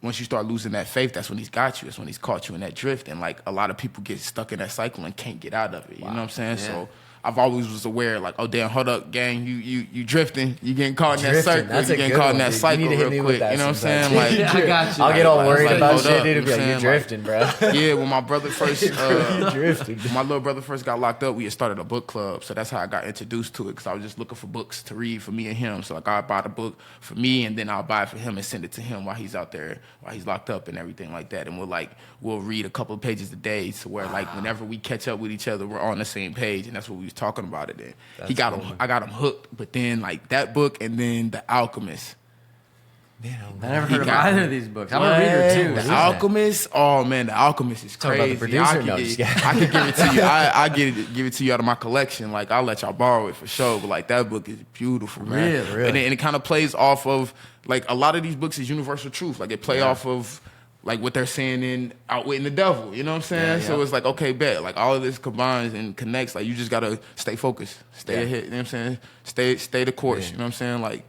once you start losing that faith, that's when he's got you. That's when he's caught you in that drift. And, like, a lot of people get stuck in that cycle and can't get out of it. You know what I'm saying? Yeah. So I've always was aware, like, oh, damn, hold up, gang. You drifting. You getting caught in that Drifting, circle. that's You a getting good caught one, in that dude. You cycle need to hit me real with quick. that You know what I'm saying? sometimes. Like, Yeah, I got you. I'll get all Like, worried like, about hold shit, up, dude. you Be like, know you're what I'm saying? drifting, bro. Yeah, when my brother first, Drifting. when my little brother first got locked up, we had started a book club. So that's how I got introduced to it, because I was just looking for books to read for me and him. So like I'd buy the book for me, and then I'll buy it for him and send it to him while he's out there, while he's locked up and everything like that. And we'll read a couple of pages a day, so where like whenever we catch up with each other, we're on the same page, and that's what we was talking about it. And That's I got him hooked. But then like that book and then The Alchemist. I never heard of either of these books. I'm a reader too. The Alchemist, oh man, The Alchemist is Talking about the crazy. producer? I No, could just give it to you. I give it to you out of my collection. Like I'll let y'all borrow it for sure. But like that book is beautiful, man. Really? And it kind of plays off of like a lot of these books is universal truth. Like it play off of like what they're saying in Outwitting the Devil. You know what I'm saying? So it's like, okay, bet. Like all of this combines and connects. Like you just gotta stay focused, stay ahead. You know what I'm saying? Stay the course. You know what I'm saying? Like.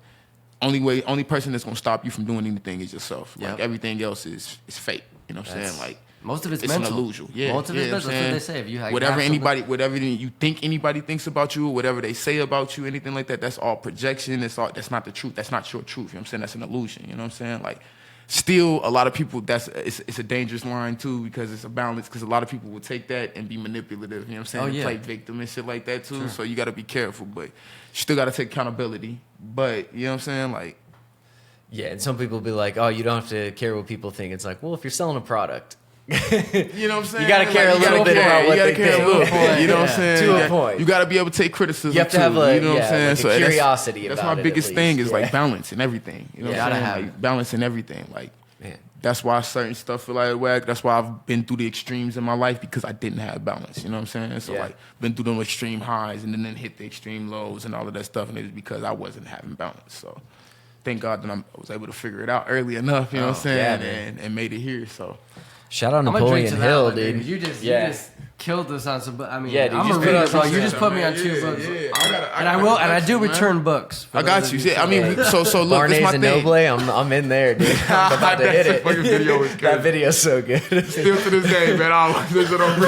Only person that's gonna stop you from doing anything is yourself. Like everything else is fake. You know what I'm saying? Like most of it's mental. mental. An illusion. Yeah, most of it's mental. That's what they say. If you like, whatever you think anybody thinks about you, or whatever they say about you, anything like that, that's all projection. That's not the truth. That's not your truth. You know what I'm saying? That's an illusion. You know what I'm saying? Like still a lot of people it's a dangerous line too because it's a balance because a lot of people will take that and be manipulative. You know what I'm saying? And play victim and shit like that too. So you got to be careful, but you still got to take accountability. But you know what I'm saying? Like. Yeah, and some people be like, oh, you don't have to care what people think. It's like, well, if you're selling a product, you know what I'm saying? You got to care a little bit about what they think. You know what I'm saying? To a point. You got to be able to take criticism. You have to have a, you know what I'm saying? like So curiosity about it. That's my biggest thing is like balance and everything. You know what I'm saying? Like balance and everything. Like that's why certain stuff feel like whack. That's why I've been through the extremes in my life because I didn't have balance. You know what I'm saying? So like been through those extreme highs and then hit the extreme lows and all of that stuff, and it was because I wasn't having balance. So. Thank God that I was able to figure it out early enough, you know what I'm saying, and made it here. So, shout out Napoleon Hill, dude. You just killed us on some. I mean, dude, I'm a reader, so you just put me on 2 books. I do return books. I got you. Yeah, I mean, so look, that's my and thing. Noble, I'm in there, dude. I'm about to hit it. That video's so good. Still to this day, man. I always listen on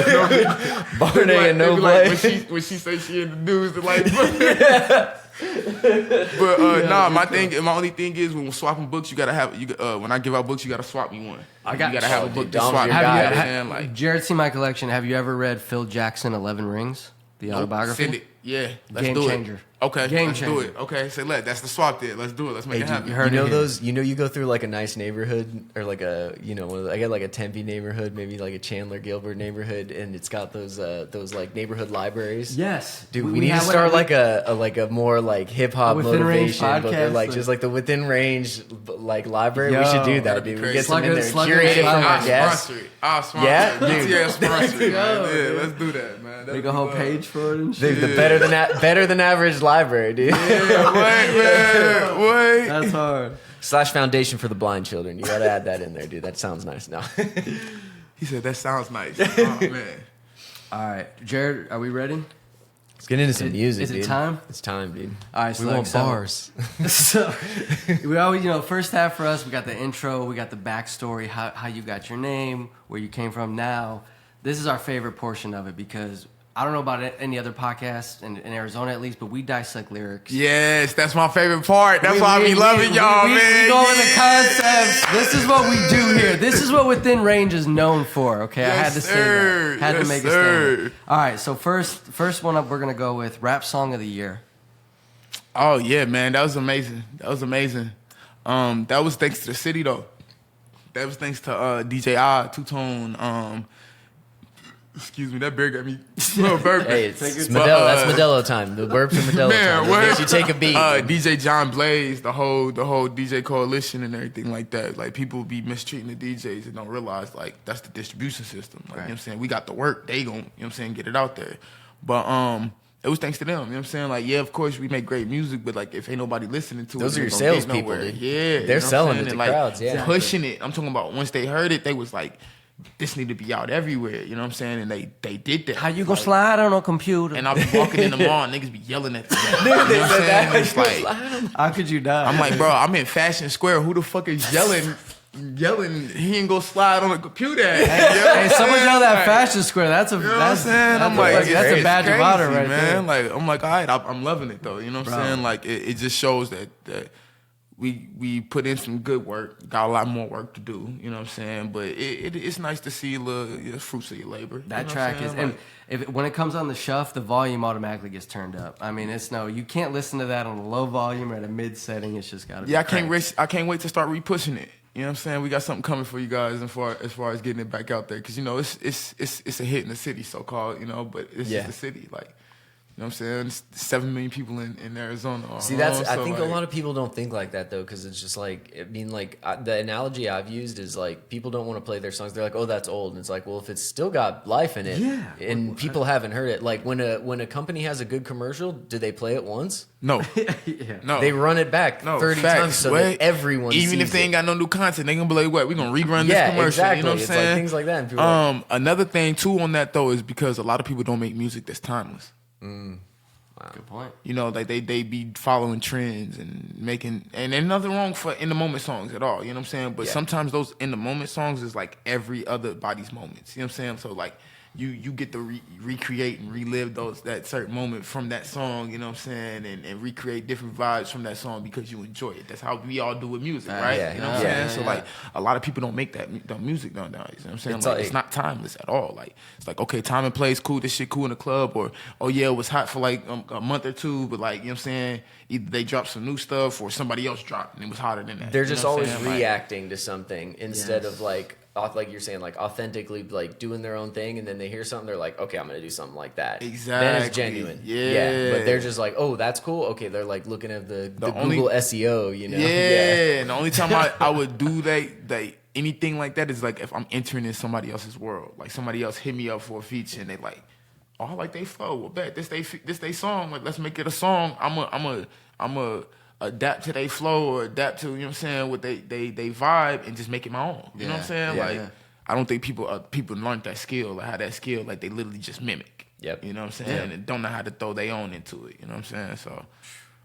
Barney and Noble. Like, when she say she in the news, like. But my only thing is when we're swapping books, you gotta have when I give out books, you gotta swap me one. You gotta have a book to swap. Jared, see my collection. Have you ever read Phil Jackson, 11 Rings, the autobiography? Send it. Yeah, let's Game do changer. It. Okay, Game let's changer. do it. Okay, say that's the swap there. Let's do it. Let's make it happen. You know those? You know, you go through like a nice neighborhood or like a I get like a Tempe neighborhood, maybe like a Chandler Gilbert neighborhood, and it's got those like neighborhood libraries. Yes, dude, we need to start like a more like hip hop motivation, but they're like just like the within range like library. We should do that, dude. We get some in there, curate it from our guests. I'll sponsor it. Yeah, dude. Yeah, sponsor it. Yeah, let's do that, man. Make a whole page for it and shit. Dude, the better than average library, dude. Yeah, wait. That's hard. / foundation for the blind children. You gotta add that in there, dude. That sounds nice. No. He said that sounds nice. Oh man. All right, Jared, are we ready? Let's get into some music. Is it dude. time? It's time, dude. All right, we want bars. So we always, first half for us, we got the intro, we got the backstory, how you got your name, where you came from. Now, this is our favorite portion of it because I don't know about any other podcast in Arizona at least, but we dissect lyrics. Yes, that's my favorite part. That's why I be loving y'all, man. We go over the concepts. This is what we do here. This is what Within Range is known for. Okay, yes, I had to say that. Had to make a statement. All right, so first one up, we're gonna go with Rap Song of the Year. Oh yeah, man, that was amazing. That was amazing. That was thanks to the city though. That was thanks to DJ Two-Tone. Excuse me, that beer got me burping. Hey, it's Modelo. That's Modelo time. The burps are Modelo time. It makes you take a beat. DJ John Blaze, the whole DJ coalition and everything like that. Like people be mistreating the DJs and don't realize like that's the distribution system. Like, you know what I'm saying? We got the work. They gon', you know what I'm saying, get it out there. But it was thanks to them. You know what I'm saying? Like, yeah, of course we make great music, but like if ain't nobody listening to those it, are your salespeople. Yeah, they're selling it to crowds. Yeah, pushing it. I'm talking about once they heard it, they was like, this need to be out everywhere, you know what I'm saying? And they did that. How you gonna slide on a computer? And I be walking in the mall, and niggas be yelling at me. You know what I'm saying? It's like, how could you die? I'm like, bro, I'm in Fashion Square. Who the fuck is yelling? He ain't gonna slide on a computer. Hey, someone yell that Fashion Square. That's a, you know what I'm saying? I'm like, that's a badge of honor right man. there. Like, I'm like, all right, I'm loving it though. You know what I'm saying? Like, it just shows that we put in some good work, got a lot more work to do, you know what I'm saying? But it's nice to see the fruits of your labor. That track is, and when it comes on the shuff, the volume automatically gets turned up. I mean, you can't listen to that on a low volume or at a mid setting. It's just gotta be I can't wait to start repushing it. You know what I'm saying? We got something coming for you guys as far as getting it back out there. Cause it's a hit in the city, so called, but it's just the city. Like, know what I'm saying? 7 million people in Arizona. See, I think a lot of people don't think like that though, because it's just like, I mean, like the analogy I've used is like people don't want to play their songs. They're like, oh, that's old. And it's like, well, if it's still got life in it, and people haven't heard it, like when a company has a good commercial, do they play it once? No, no, they run it back 30 times so that everyone, even if they ain't got no new content, they gonna be like, what? We gonna rerun this commercial? Exactly. You know what I'm it's saying? Like things like that. And people are like, another thing too on that though is because a lot of people don't make music that's timeless. Wow. Good point. You know, like they be following trends and making, and there's nothing wrong for in the moment songs at all. You know what I'm saying? But sometimes those in the moment songs is like every other body's moments. You know what I'm saying? So like you get to recreate and relive that certain moment from that song. You know what I'm saying? And recreate different vibes from that song because you enjoy it. That's how we all do with music, right? You know what I'm saying? So like a lot of people don't make that music nowadays. You know what I'm saying? Like, it's not timeless at all. Like it's like, okay, time and place cool. This shit cool in the club, or oh yeah, it was hot for like a month or two, but like, you know what I'm saying? Either they dropped some new stuff or somebody else dropped and it was hotter than that. They're just always reacting to something instead of like you're saying, like authentically like doing their own thing, and then they hear something, they're like, okay, I'm gonna do something like that. Exactly. Then it's genuine. Yeah. But they're just like, oh, that's cool. Okay, they're like looking at the Google SEO, you know? Yeah. And the only time I would do that anything like that is like if I'm entering in somebody else's world. Like somebody else hit me up for a feature and they like, oh, I like they flow. Well, bet this they song. Like let's make it a song. I'm a adapt to their flow or adapt to, you know what I'm saying, what they vibe and just make it my own. You know what I'm saying? I don't think people learned that skill or how that skill, like they literally just mimic. Yep. You know what I'm saying? And don't know how to throw their own into it. You know what I'm saying? So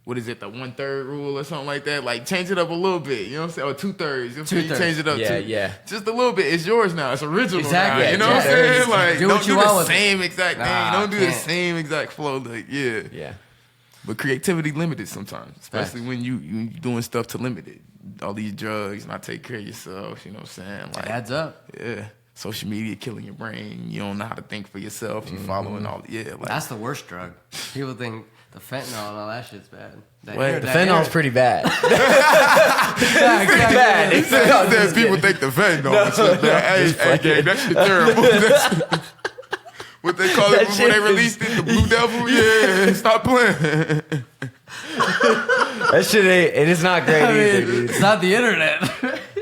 what is it, the 1/3 rule or something like that? Like change it up a little bit, you know what I'm saying? Or 2/3. You change it up just a little bit. It's yours now. It's original now. You know what I'm saying? Like don't do the same exact thing. Don't do the same exact flow. Like yeah. But creativity limited sometimes, especially when you doing stuff to limit it. All these drugs, not take care of yourself. You know what I'm saying? Like, it adds up. Yeah. Social media killing your brain. You don't know how to think for yourself. You following all. Like, that's the worst drug. People think the fentanyl and all that shit's bad. The fentanyl's pretty bad. Pretty bad. People think the fentanyl is bad. Hey, gang, that shit terrible. What they call it before they released it, the Blue Devil? Yeah, stop playing. That shit it is not great either, dude. It's not the internet.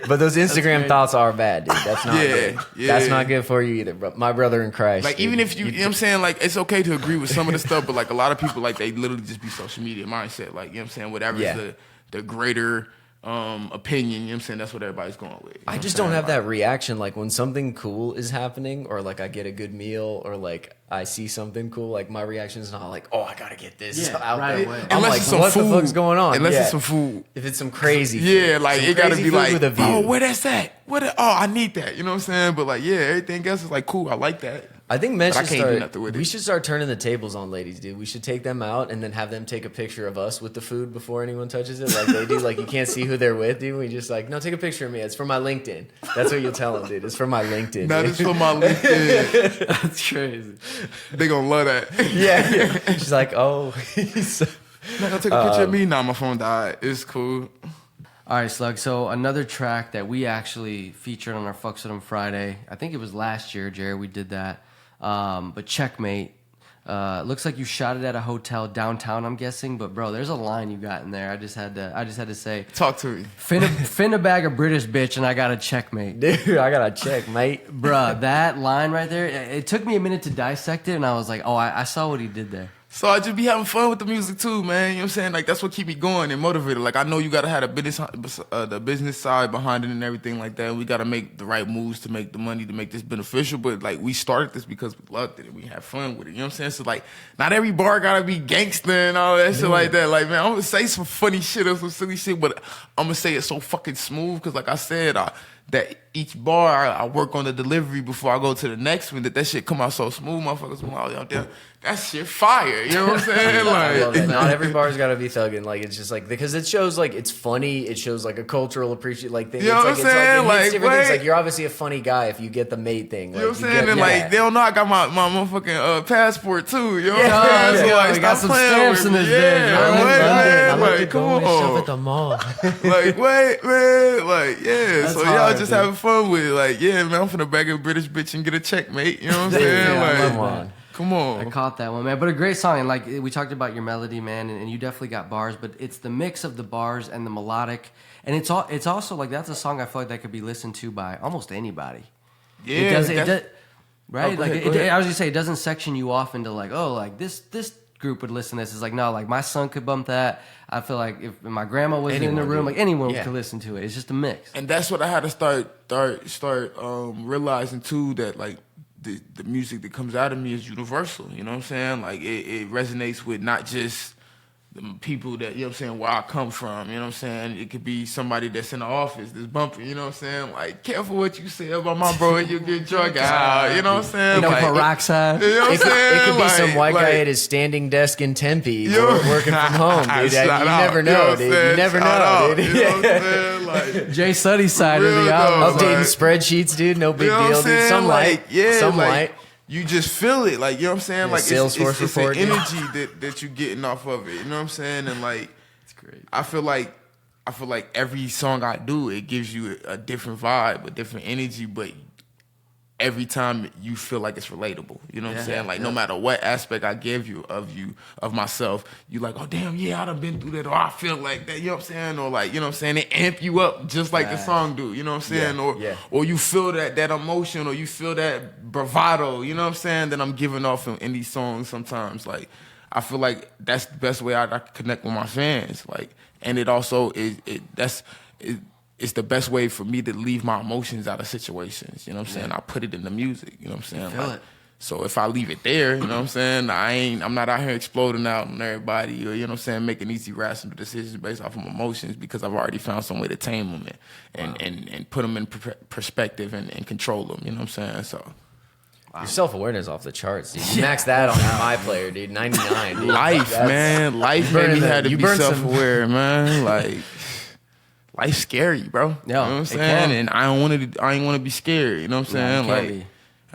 But those Instagram thoughts are bad, dude. That's not good. That's not good for you either, bro. My brother in Christ. Like, dude, even if you know what I'm saying? Like, it's okay to agree with some of the stuff, but like a lot of people, like, they literally just be social media mindset. Like, you know what I'm saying? Whatever is the greater opinion, you know what I'm saying? That's what everybody's going with. I just don't have that reaction. Like when something cool is happening, or like I get a good meal, or like I see something cool, like my reaction is not like, oh, I gotta get this out there. Away. I'm like, what the fuck's going on? Unless it's some food. If it's some crazy food. Yeah, like it gotta be like, with a view. oh, where that's at? I need that. You know what I'm saying? But like, yeah, everything else is like, cool, I like that. I think men should start turning the tables on ladies, dude. We should take them out and then have them take a picture of us with the food before anyone touches it, like they do. Like you can't see who they're with, dude. We just like, no, take a picture of me. It's for my LinkedIn. That's what you'll tell them, dude. It's for my LinkedIn. That is for my LinkedIn. That's crazy. They gonna love that. Yeah. She's like, oh. Not gonna take a picture of me. Nah, my phone died. It's cool. All right, Slug. So another track that we actually featured on our Fucks With 'Em Friday. I think it was last year, Jared. We did that. But Checkmate. Looks like you shot it at a hotel downtown, I'm guessing. But bro, there's a line you got in there. I just had to say. Talk to me. Finna bag a British bitch and I got a checkmate. Dude, I got a checkmate. Bruh, that line right there, it took me a minute to dissect it, and I was like, oh, I saw what he did there. So I just be having fun with the music too, man. You know what I'm saying? Like that's what keep me going and motivated. Like I know you gotta have the business side behind it and everything like that. We gotta make the right moves to make the money to make this beneficial. But like we started this because we loved it and we had fun with it. You know what I'm saying? So like not every bar gotta be gangster and all that shit like that. Like man, I'm gonna say some funny shit or some silly shit, but I'm gonna say it so fucking smooth because like I said, that each bar I work on the delivery before I go to the next one. That shit come out so smooth, motherfuckers. Out there, that shit fire. You know what I'm saying? Like, not every bar's gotta be thugging. Like it's just like because it shows like it's funny. It shows like a cultural appreciation. Like thing. You know what I'm saying? Like different things. Like you're obviously a funny guy if you get the mate thing. Like, you know what I'm saying? And like they don't know I got my motherfucking passport too. You know what I'm saying? So like we got some stamps in this bitch. Like come on. At the mall. Like wait, man. Like yeah. That's so y'all just having fun with it. Like yeah, man. I'm finna bag a British bitch and get a checkmate. You know what I'm saying? Come on. Come on. I caught that one, man. But a great song, and like we talked about your melody, man, and you definitely got bars. But it's the mix of the bars and the melodic, and it's also like that's a song I feel like that could be listened to by almost anybody. Yeah, it does, right? Go like ahead. I was just say it doesn't section you off into like, oh, like this group would listen to this. It's like, no, like my son could bump that. I feel like if my grandma was in the room, like anyone could listen to it. It's just a mix. And that's what I had to start realizing too, that like the music that comes out of me is universal. You know what I'm saying? Like it resonates with not just the people that, you know what I'm saying, where I come from. You know what I'm saying? It could be somebody that's in the office that's bumping. You know what I'm saying? Like, careful what you say about my bro, and you get drunk out. You know what I'm saying? You know, like, peroxide. You know what I'm saying? It could be Like- some white guy like- at his standing desk in Tempe Yo. working from home, dude. You Shout out, never you know know, what I'm dude. saying? You never Shout know, out, dude. You know what I'm saying? Like, Jay Suddy's side of Real the album. though. Updating Like- spreadsheets, dude. No big you know what deal, I'm dude. saying? Some Like, light. yeah, Some like, light. you just feel it, like, you know what I'm saying? Yeah, Like Salesforce it's report, an dude. energy that you're getting off of it. You know what I'm saying? And like, It's great. I feel like every song I do, it gives you a different vibe, a different energy, but every time you feel like it's relatable. You know what I'm saying? Like no matter what aspect I give you of myself, you like, oh damn, yeah, I done been through that, or I feel like that, you know what I'm saying? Or like, you know what I'm saying, it amp you up just like the song do, you know what I'm saying? Or you feel that emotion, or you feel that bravado, you know what I'm saying, that I'm giving off in these songs sometimes. Like I feel like that's the best way I can connect with my fans. Like, and it also it's the best way for me to leave my emotions out of situations. You know what I'm saying? I put it in the music. You know what I'm saying? Feel it. So if I leave it there, you know what I'm saying? I'm not out here exploding out on everybody, or, you know what I'm saying, making easy rational decisions based off of emotions, because I've already found some way to tame them and put them in perspective and control them. You know what I'm saying? So. Your self-awareness off the charts, dude. You maxed that on your My Player, dude. 99, dude. Life, man. Life made me have to you be burned some- self-aware, man. Like, life's scary, bro. You know what I'm it saying? can. And I ain't want to be scared. You know what I'm Yeah, it saying? can Like, be.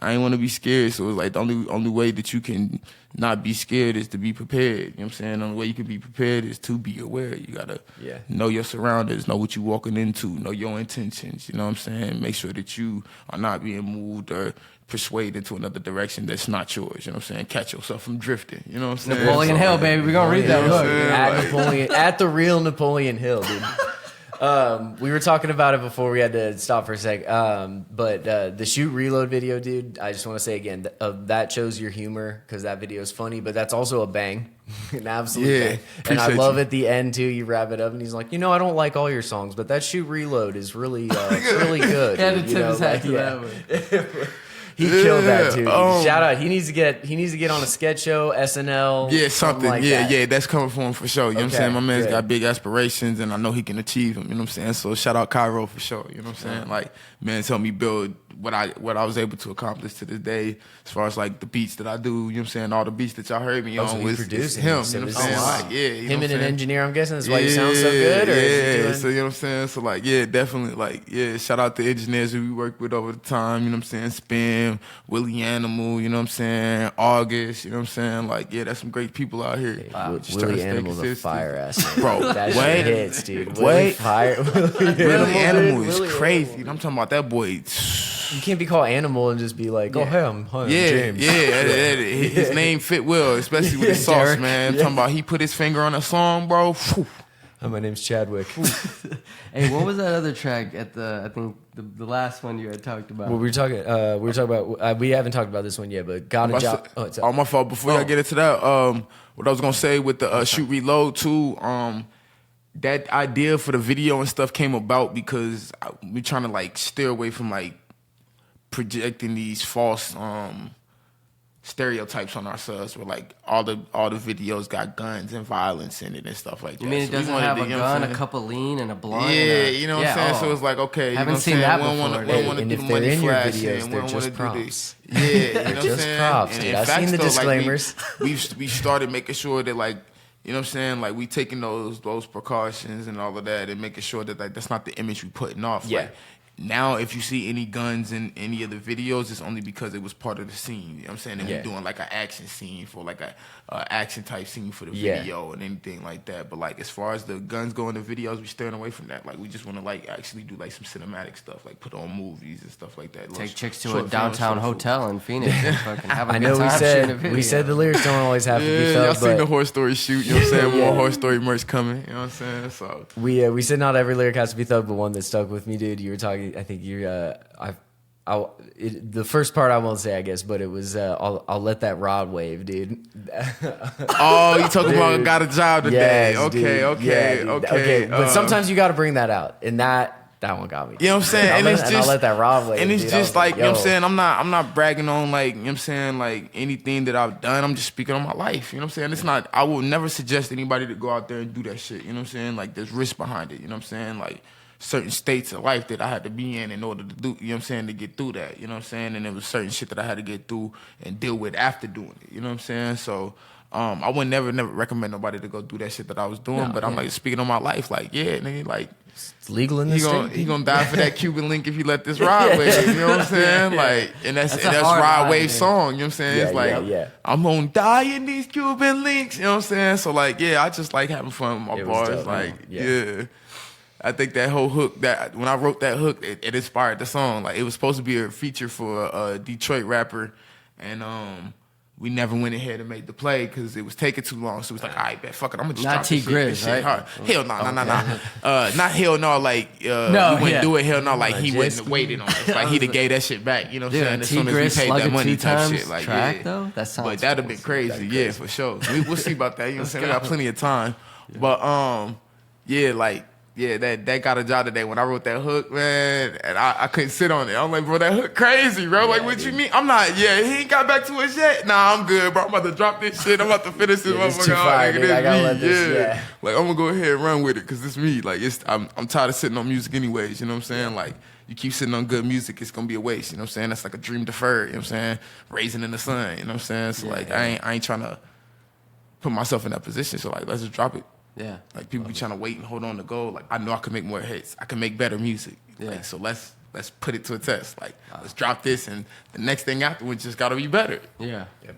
I ain't want to be scared. So it's like the only way that you can not be scared is to be prepared. You know what I'm saying? The only way you can be prepared is to be aware. You gotta know your surroundings, know what you're walking into, know your intentions. You know what I'm saying? Make sure that you are not being moved or persuaded into another direction that's not yours. You know what I'm saying? Catch yourself from drifting. You know what I'm saying? Napoleon Hill, baby. We're gonna read that book. At the real Napoleon Hill, dude. We were talking about it before we had to stop for a sec. But the shoot reload video, dude, I just want to say again, that shows your humor, because that video is funny, but that's also a bang. An absolute bang. And I appreciate love you. at the end too, you wrap it up and he's like, I don't like all your songs, but that shoot reload is really it's really good. He had to dude, tip his hat to like, that one. He killed that too. Yeah, Shout out. He needs to get on a sketch show, SNL. Yeah, something. like that. That's coming for him for sure. You know what I'm Okay, saying? My man's good. got big aspirations, and I know he can achieve them. You know what I'm saying? So shout out Cairo for sure. You know what I'm saying? Like, man's helped me build what I was able to accomplish to this day, as far as like the beats that I do. You know what I'm saying? All the beats that y'all heard me So on he was produced him. it. So You know it what I'm was- saying? Like, you know Him what and I'm an saying? engineer, I'm guessing. That's why you sound so good. Or is he doing... So you know what I'm saying? So like, definitely. Like, shout out to engineers who we worked with over the time. You know what I'm saying? Spin, Willie Animal. You know what I'm saying? August. You know what I'm saying? Like, that's some great people out here. Just trying to Willie stay Animal's a consistent. fire ass. Bro, That what? shit hits, dude. What? Willie Fire. Willie Animal is Willie crazy. I'm talking about that boy. You can't be called Animal and just be like, oh, hey, I'm James. His name fit well, especially with the sauce, Derek. man. I'm talking about he put his finger on a song, bro. Whew. Hi, my name's Chadwick. Hey, what was that other track at I think the last one you had talked about? Well, we were talking about. We haven't talked about this one yet, but got a job. Oh, it's Oh, my fault. Before I get into that, what I was gonna say with the shoot reload too, that idea for the video and stuff came about because we're trying to like steer away from like projecting these false stereotypes on ourselves, where like all the videos got guns and violence in it and stuff like that. You mean it So we doesn't wanted have to, a you know what I'm gun, a saying? cup of lean, and a blunt? Yeah, you know what I'm saying? oh. So it's like, okay, you Haven't know what seen I'm that saying? We don't before, want dude. to And do if the they're money in your flashing. videos, We they're don't want just to do props. this. Yeah, you know what I'm Just saying? props, And dude. in I've fact, seen the though, like, disclaimers. we started making sure that like, you know what I'm saying? Like we taking those precautions and all of that and making sure that like that's not the image we putting off. Yeah. Like, now, if you see any guns in any of the videos, it's only because it was part of the scene. You know what I'm saying? And we're doing like an action scene for like a action type scene for the video and anything like that. But like as far as the guns go in the videos, we staying away from that. Like we just want to like actually do like some cinematic stuff, like put on movies and stuff like that. Take chicks to a downtown hotel in Phoenix and fucking have a I good know time. we said the lyrics don't always have to be y'all thugged, seen the but horror story shoot. You know what I'm saying? More horror story merch coming. You know what I'm saying? So we said not every lyric has to be thugged, but one that stuck with me, dude. You were talking. I think you're. The first part I won't say, I guess, but it was I'll let that rod wave, dude. oh, you talking about got a job today? Yes, Okay. But sometimes you got to bring that out, and that one got me. You know what I'm saying? I'll let that rod wave. And it's dude. just like, you know what I'm saying? I'm not bragging on like, you know what I'm saying, like anything that I've done. I'm just speaking on my life. You know what I'm saying? It's not, I will never suggest anybody to go out there and do that shit. You know what I'm saying? Like there's risk behind it. You know what I'm saying? Like certain states of life that I had to be in order to do, you know what I'm saying, to get through that. You know what I'm saying? And there was certain shit that I had to get through and deal with after doing it. You know what I'm saying? So I would never recommend nobody to go do that shit that I was doing, but I'm like speaking on my life, like, yeah, nigga, like it's legal in this state. He gonna die for that Cuban link if he let this ride wave. You know what I'm saying? Like, and that's Ride Wave song. You know what I'm saying? It's like I'm gonna die in these Cuban links. You know what I'm saying? So like, yeah, I just like having fun with my bars. Dope, like, I think that whole hook, that when I wrote that hook, it inspired the song. Like it was supposed to be a feature for a Detroit rapper, and we never went ahead and made the play because it was taking too long. So it was like, all right, bet, fuck it, I'm gonna just Not drop this T-Grizz, shit. Right? Hard. Hell no, not hell no. Like we wouldn't do it. Hell no. Like he wouldn't have waited on us. Like he'd have gave that shit back. You know what I'm saying? As soon as we paid that money type shit. Like track, though? That sounds. But that'd have been crazy. Yeah, for sure. We'll see about that. You know what I'm saying? We got plenty of time. But that got a job today. When I wrote that hook, man, and I couldn't sit on it. I'm like, bro, that hook crazy, bro. Like, what you mean? I'm not, he ain't got back to us yet. Nah, I'm good, bro. I'm about to drop this shit. I'm about to finish this motherfucker out. Nigga, this me. Like, I'm gonna go ahead and run with it, because this me. Like, I'm tired of sitting on music anyways, you know what I'm saying? Like, you keep sitting on good music, it's gonna be a waste, you know what I'm saying? That's like a dream deferred, you know what I'm saying? Raising in the sun, you know what I'm saying? So, I ain't trying to put myself in that position, so, like, let's just drop it. Yeah. Like people be trying to wait and hold on to go. Like I know I can make more hits. I can make better music. Yeah. Like so let's put it to a test. Like let's drop this and the next thing afterwards just gotta be better. Yeah. Yep.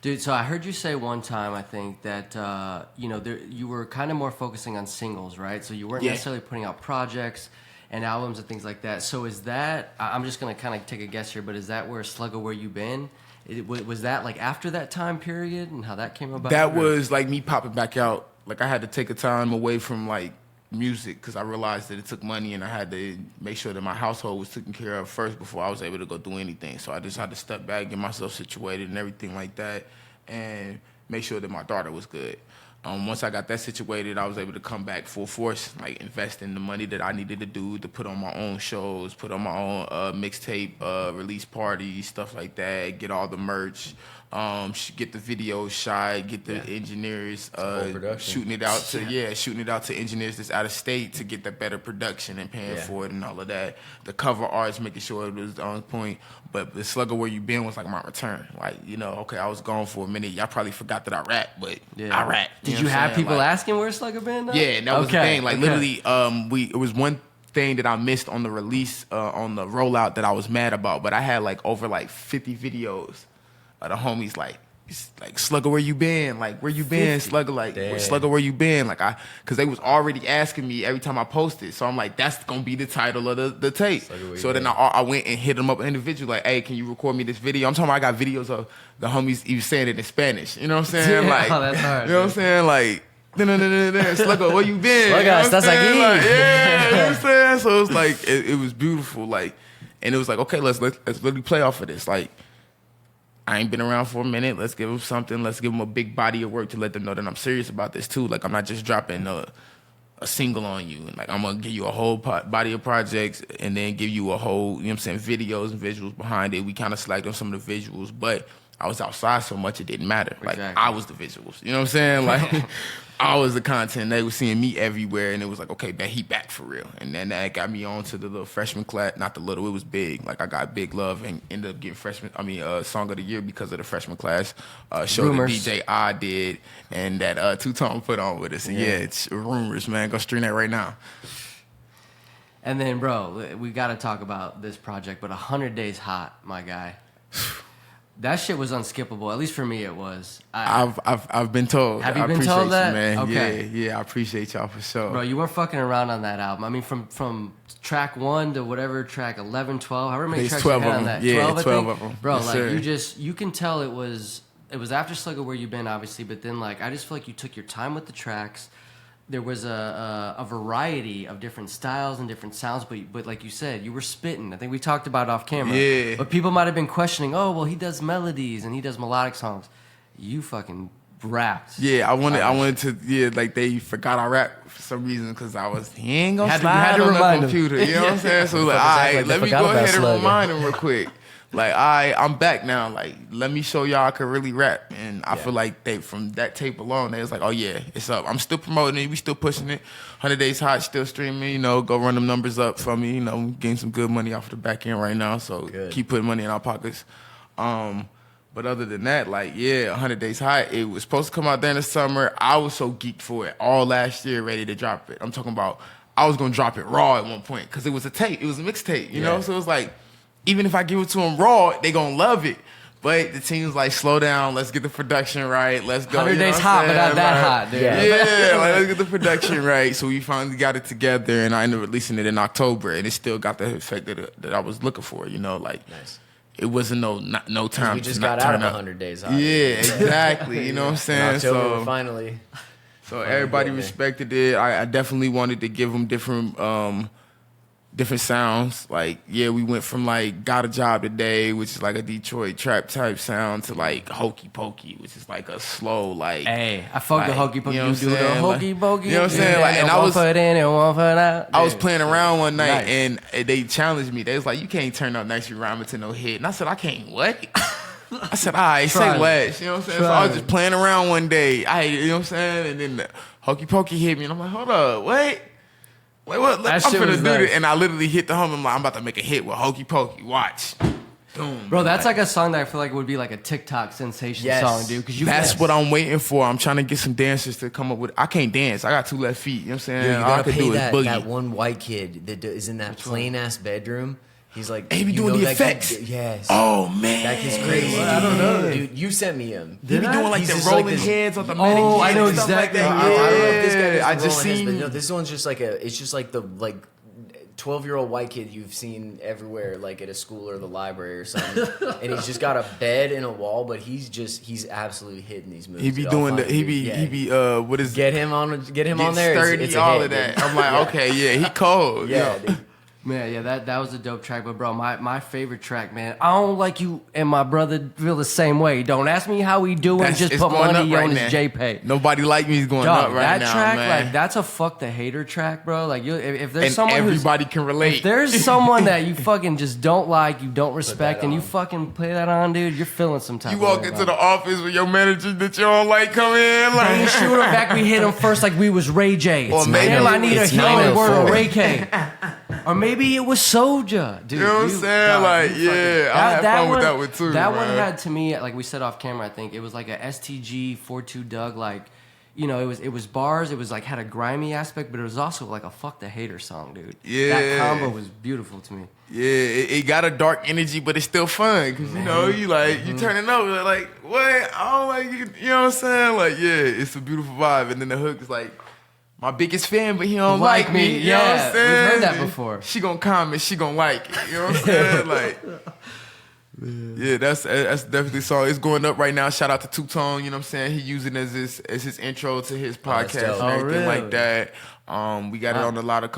Dude, so I heard you say one time, I think, that you were kind of more focusing on singles, right? So you weren't necessarily putting out projects and albums and things like that. So is that, I'm just gonna kind of take a guess here, but is that where Sluggah Where You Been? Was that like after that time period and how that came about? That was like me popping back out. Like I had to take a time away from like music because I realized that it took money and I had to make sure that my household was taken care of first before I was able to go do anything. So I just had to step back, get myself situated and everything like that, and make sure that my daughter was good. Once I got that situated, I was able to come back full force, like invest in the money that I needed to do to put on my own shows, put on my own mixtape, release parties, stuff like that, get all the merch, get the videos shot, get the engineers shooting it out to engineers that's out of state to get that better production and paying for it and all of that. The cover arts, making sure it was on point. But the Sluggah Where You Been was like my return. Like, okay, I was gone for a minute. Y'all probably forgot that I rap, but I rap. Did you have people asking where Sluggah been? Though? Yeah, and that was the thing. Like literally, it was one thing that I missed on the release, on the rollout that I was mad about. But I had like over like 50 videos of the homies like Sluggah Where You Been? Like where you been, Sluggah? Like Sluggah Where You Been? Like because they was already asking me every time I posted. So I'm like, that's gonna be the title of the tape. So then I went and hit them up individually, like, hey, can you record me this video? I'm talking about I got videos of the homies even saying it in Spanish. You know what I'm saying? Like, that's hard. You know what I'm saying? Like, Sluggah, where you been? Sluggah, you know estás aquí? Like, yeah, you know what I'm saying? So it was like it was beautiful, like, and it was like, okay, let's literally play off of this. Like, I ain't been around for a minute. Let's give them something. Let's give them a big body of work to let them know that I'm serious about this too. Like, I'm not just dropping a single on you. And like, I'm gonna give you a whole body of projects and then give you a whole, you know what I'm saying, videos and visuals behind it. We kind of slacked on some of the visuals, but I was outside so much it didn't matter. Like, I was the visuals. You know what I'm saying? Like, I was the content. They were seeing me everywhere, and it was like, okay, bet he back for real. And then that got me on to the little freshman class. Not the little, it was big. Like, I got big love and ended up getting Song of the Year because of the freshman class show Rumors. that DJ I did and that Two-Tone put on with us. And it's Rumors, man. Go stream that right now. And then, bro, we got to talk about this project, but 100 Days Hot, my guy. That shit was unskippable. At least for me, it was. I've been told. Have you I been appreciate told that? You, man. Okay. Yeah. I appreciate y'all for sure. Bro, you weren't fucking around on that album. I mean, from track 1 to whatever, track 11, 12, however many tracks 12 you had of on them. that. Yeah, 12, I 12 think. of them. Bro, Yes, like, sir. you can tell it was after Sluggah Where You Been, obviously, but then, like, I just feel like you took your time with the tracks. There was a variety of different styles and different sounds, but like you said, you were spitting. I think we talked about it off camera. Yeah. But people might have been questioning, oh, well, he does melodies and he does melodic songs. You fucking rapped. Yeah, I wanted to, like they forgot I rap for some reason because he ain't gonna You slide had to on the remind him. computer. You know what I'm saying? So like, all Motherfuckers act right, like they let me forgot go about ahead and Slugger. remind him real quick. Like, all right, I'm back now. Like, let me show y'all I can really rap. And I feel like they, from that tape alone, they was like, oh yeah, it's up. I'm still promoting it. We still pushing it. 100 Days Hot, still streaming. You know, go run them numbers up for me. You know, I'm getting some good money off the back end right now. So keep putting money in our pockets. But other than that, like, yeah, 100 Days Hot, it was supposed to come out during the summer. I was so geeked for it all last year, ready to drop it. I'm talking about, I was going to drop it raw at one point because it was a tape. It was a mixtape, you know? So it was like, even if I give it to them raw, they going to love it. But the team's like, slow down, let's get the production right, let's go. 100 Days Hot, but not that hot, dude. Yeah, like, let's get the production right. So we finally got it together, and I ended up releasing it in October, and it still got the effect that I was looking for, you know? Like, it wasn't no time. We just to got not out turn of up. 100 Days Hot. Yeah, exactly. You know what I'm saying? In October, finally. So everybody respected it. I definitely wanted to give them different sounds. Like, yeah, we went from like Got a Job Today, which is like a Detroit trap type sound, to like Hokey Pokey, which is like a slow, like, hey, I fuck the Hokey Pokey. You know You what do I'm the saying? Hokey Pokey. You know what I'm saying? Like, and I one was foot in and one foot out. I was playing around one night, Nice. and they challenged me. They was like, you can't turn up next year rhyming to no hit. And I said, I can't what? I said, all right, Try say it. less. You know what I'm saying? So I was just playing around one day. You know what I'm saying? And then the Hokey Pokey hit me, and I'm like, hold up, wait, what? That I'm shit finna was do nice. this. And I literally hit the hum. I'm like, I'm about to make a hit with Hokey Pokey. Watch. Boom. Bro, that's like a song that I feel like would be like a TikTok sensation song, dude. Because That's what I'm waiting for. I'm trying to get some dancers to come up with. I can't dance. I got 2 left feet. You know what I'm saying? Dude, you All I gotta can pay do is that boogie. one white kid that is in that plain ass bedroom. He's like, He be you doing know the that effects. kid? Yes. Oh man, That kid's crazy. I don't know. Dude, you sent me him. He be doing like He's the just rolling like this- heads on the Oh, I know mannequin and stuff exactly. Like I that. don't know if this guy does I the just rolling heads, seen. but no, this one's just like it's just like the 12-year-old white kid you've seen everywhere, like at a school or the library or something. And he's just got a bed and a wall, but he's absolutely hitting these moves. He be dude. doing I'll the find it. he be what is Get him on there. sturdy, It's a all hit, of that. dude. I'm like, okay, yeah, he cold. Yeah, dude. Man, yeah, that was a dope track. But bro, my favorite track, man. I don't like you and my brother feel the same way. Don't ask me how we doing. Just it's put going money up right on now. his JPay. Nobody like me is going Dog, up right that now, track, man. like that's a fuck the hater track, bro. Like if there's And someone everybody can relate. if there's someone that you fucking just don't like, you don't respect, and you on. fucking play that on, dude, you're feeling some type You of walk way into about the office with your manager that you don't like come in, it. And like shoot him back, we hit him first like we was Ray J. Or maybe Damn, I need a it's healing word 904. or Ray K. Or maybe it was Soulja, dude. You know what I'm saying? Like, you yeah, I had fun with that one too, That man. one had, to me, like we said off camera, I think it was like a STG 42 Doug, like, you know, it was bars, it was like had a grimy aspect, but it was also like a fuck the hater song, dude. Yeah. That combo was beautiful to me. yeah, it got a dark energy, but it's still fun because you know you like you turning up like what I don't like you. You know what I'm saying? Like yeah, it's a beautiful vibe, and then the hook is like. My biggest fan, but he don't like me. You know what Yeah, I'm saying? we've heard that before. She gonna comment, she gonna like it. You know what I'm saying? Like, yeah, that's definitely a song. It's going up right now. Shout out to Two Tone. You know what I'm saying? He using it as his intro to his that's podcast dope. and everything really? like that. We got it on a lot of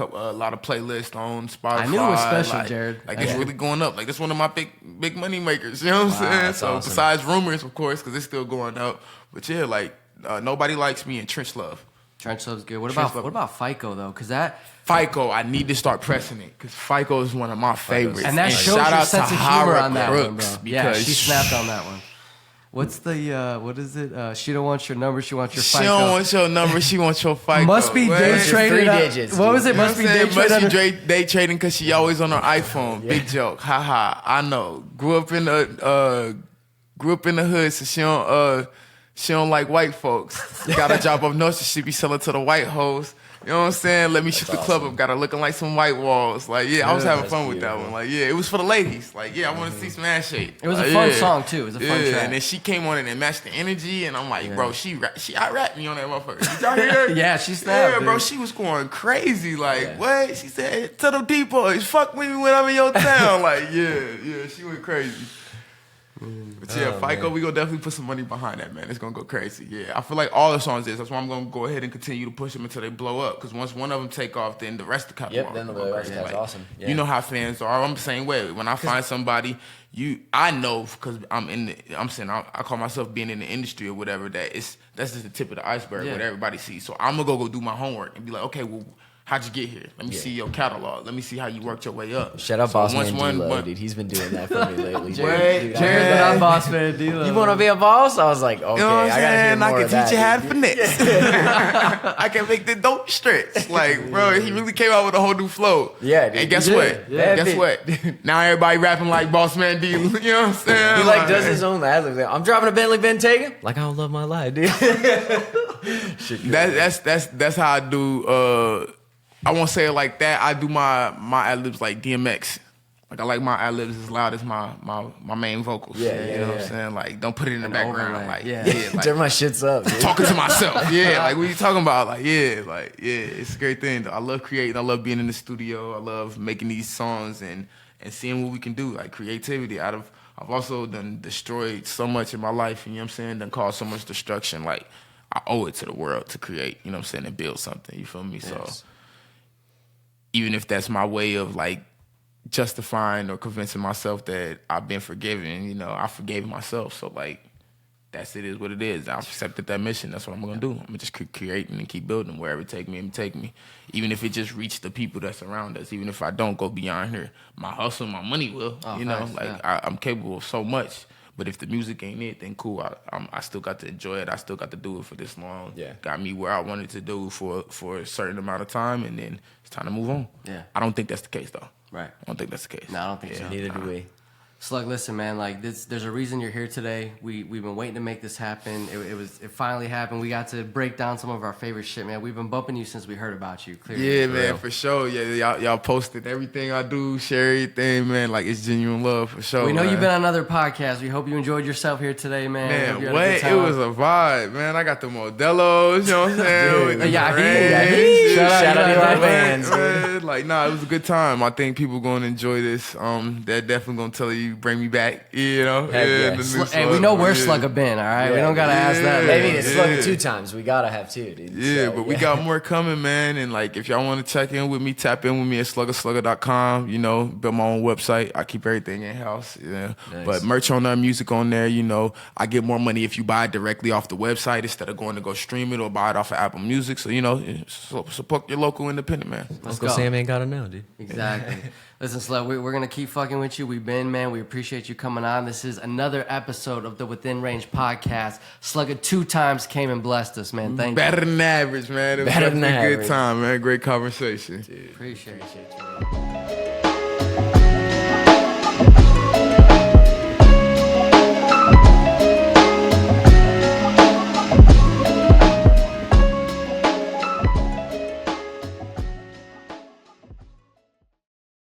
playlists on Spotify. I knew it was special, like, Jared. Like it's really going up. Like it's one of my big money makers. You know what I'm saying? that's So awesome. besides Rumors, of course, because it's still going up. But yeah, like Nobody Likes Me and Trench Love. Trench Love's good. What Trench about Love. FICO though? Because that FICO, I need to start pressing it because FICO is one of my favorites. and that shows shout your out sense to of humor Hara on that one, bro. Brooks Yeah, because she snapped on that one. What's the what is it? She don't want your number. She wants your She FICO. don't want your number. She wants your FICO. Must be What? day It's just trading. 3 up- digits, What dude. was it? You know Must what be I'm day saying? trading. Must be day trading because she always on her iPhone. Big joke. Haha. I know. Grew up in the hood, so She don't like white folks. Got a job up north, so she be selling to the white hoes. You know what I'm saying? Let me shoot the club up. Got her looking like some white walls. Like, yeah, I was having fun with that one. Like, yeah, it was for the ladies. Like, yeah, I want to see some ass shake. It was a fun song, too. It was a fun track. And then she came on and matched the energy, and I'm like, bro, she out-rapped me on that motherfucker. Did y'all hear her? Yeah, she snapped, Yeah, bro, dude. she was going crazy. Like, what? She said, tell them D-boys, fuck with me when I'm in your town. Like, yeah, she went crazy. But yeah, FICO, we gonna definitely put some money behind that, man. It's gonna go crazy. Yeah, I feel like all the songs is. That's why I'm gonna go ahead and continue to push them until they blow up. Because once one of them take off, then the rest of the catalog. Yep, then the rest is awesome. Yeah. You know how fans are. I'm the same way. When I find somebody, I know because I call myself being in the industry or whatever. That's just the tip of the iceberg. What everybody sees. So I'm gonna go do my homework and be like, okay, well, how'd you get here? Let me see your catalog. Let me see how you worked your way up. Shout out Boss Man D-Lo, dude. He's been doing that for me lately. Jared's been on Boss Man D-Lo. You want to be a boss? I was like, okay, You know what I'm I gotta hear saying? more I can of that, teach you how to dude. finesse. I can make the dope stretch. Like, bro, he really came out with a whole new flow. Yeah, dude. And guess He what? did. Yeah. Guess what? Now everybody rapping like Boss Man D. You know what I'm saying? He like does his own ad libs. Like, I'm driving a Bentley Bentayga. Like, I don't love my life, dude. That's how I do. I won't say it like that. I do my ad libs like DMX. Like I like my ad libs as loud as my main vocals. Yeah, you know what I'm saying? Like don't put it in the background. overlay. Like Yeah. like Turn my shits up, dude. talking to myself. Yeah, like what you talking about? Like it's a great thing. I love creating. I love being in the studio. I love making these songs and seeing what we can do. Like creativity. I've also done destroyed so much in my life. You know what I'm saying? Done caused so much destruction. Like I owe it to the world to create. You know what I'm saying? And build something. You feel me? So. Even if that's my way of like justifying or convincing myself that I've been forgiven, you know, I forgave myself. So like, it is what it is. I've accepted that mission. That's what I'm gonna do. I'm gonna just keep creating and keep building wherever it take me. Even if it just reach the people that's around us. Even if I don't go beyond here, my hustle, my money will. You know, I'm capable of so much. But if the music ain't it, then cool. I still got to enjoy it. I still got to do it for this long. Yeah. Got me where I wanted to do for a certain amount of time, and then it's time to move on. Yeah. I don't think that's the case, though. Right. I don't think that's the case. No, I don't think so. Neither do we. Slug, listen, man. Like this, there's a reason you're here today. We've been waiting to make this happen. It finally happened. We got to break down some of our favorite shit, man. We've been bumping you since we heard about you. Clearly, Yeah, man, for sure. Yeah, y'all posted everything I do, share everything, man. Like it's genuine love for sure. We know man. you've been on another podcast. We hope you enjoyed yourself here today, man. Hope you Man, had a what? good It time. was a vibe, man. I got the Modelos, you know what I'm saying? With the Yeah, braids. shout out to our fans. Man, like, nah, it was a good time. I think people going to enjoy this. They're definitely going to tell you, bring me back, you know? Heck yeah. the new Hey, we Slug, know where yeah. Sluggah been, all right? We don't got to ask that. Maybe man. it's Sluggah2Times. We gotta have two, dude. Yeah, So, but we got more coming, man. And like, if y'all want to check in with me, tap in with me at Sluggah2Times. You know, build my own website. I keep everything in house. Yeah, Nice. but merch on there, music on there. You know, I get more money if you buy it directly off the website instead of going to go stream it or buy it off of Apple Music. So you know, support your local independent man. Let's Uncle go. Sam ain't gotta know, dude. Exactly. Listen, Slug, we're going to keep fucking with you. We've been, man. We appreciate you coming on. This is another episode of the Within Range podcast. Sluggah2Times came and blessed us, man. Thank Better than average, man. It was Better than definitely a good average. time, man. Great conversation. you. Appreciate you.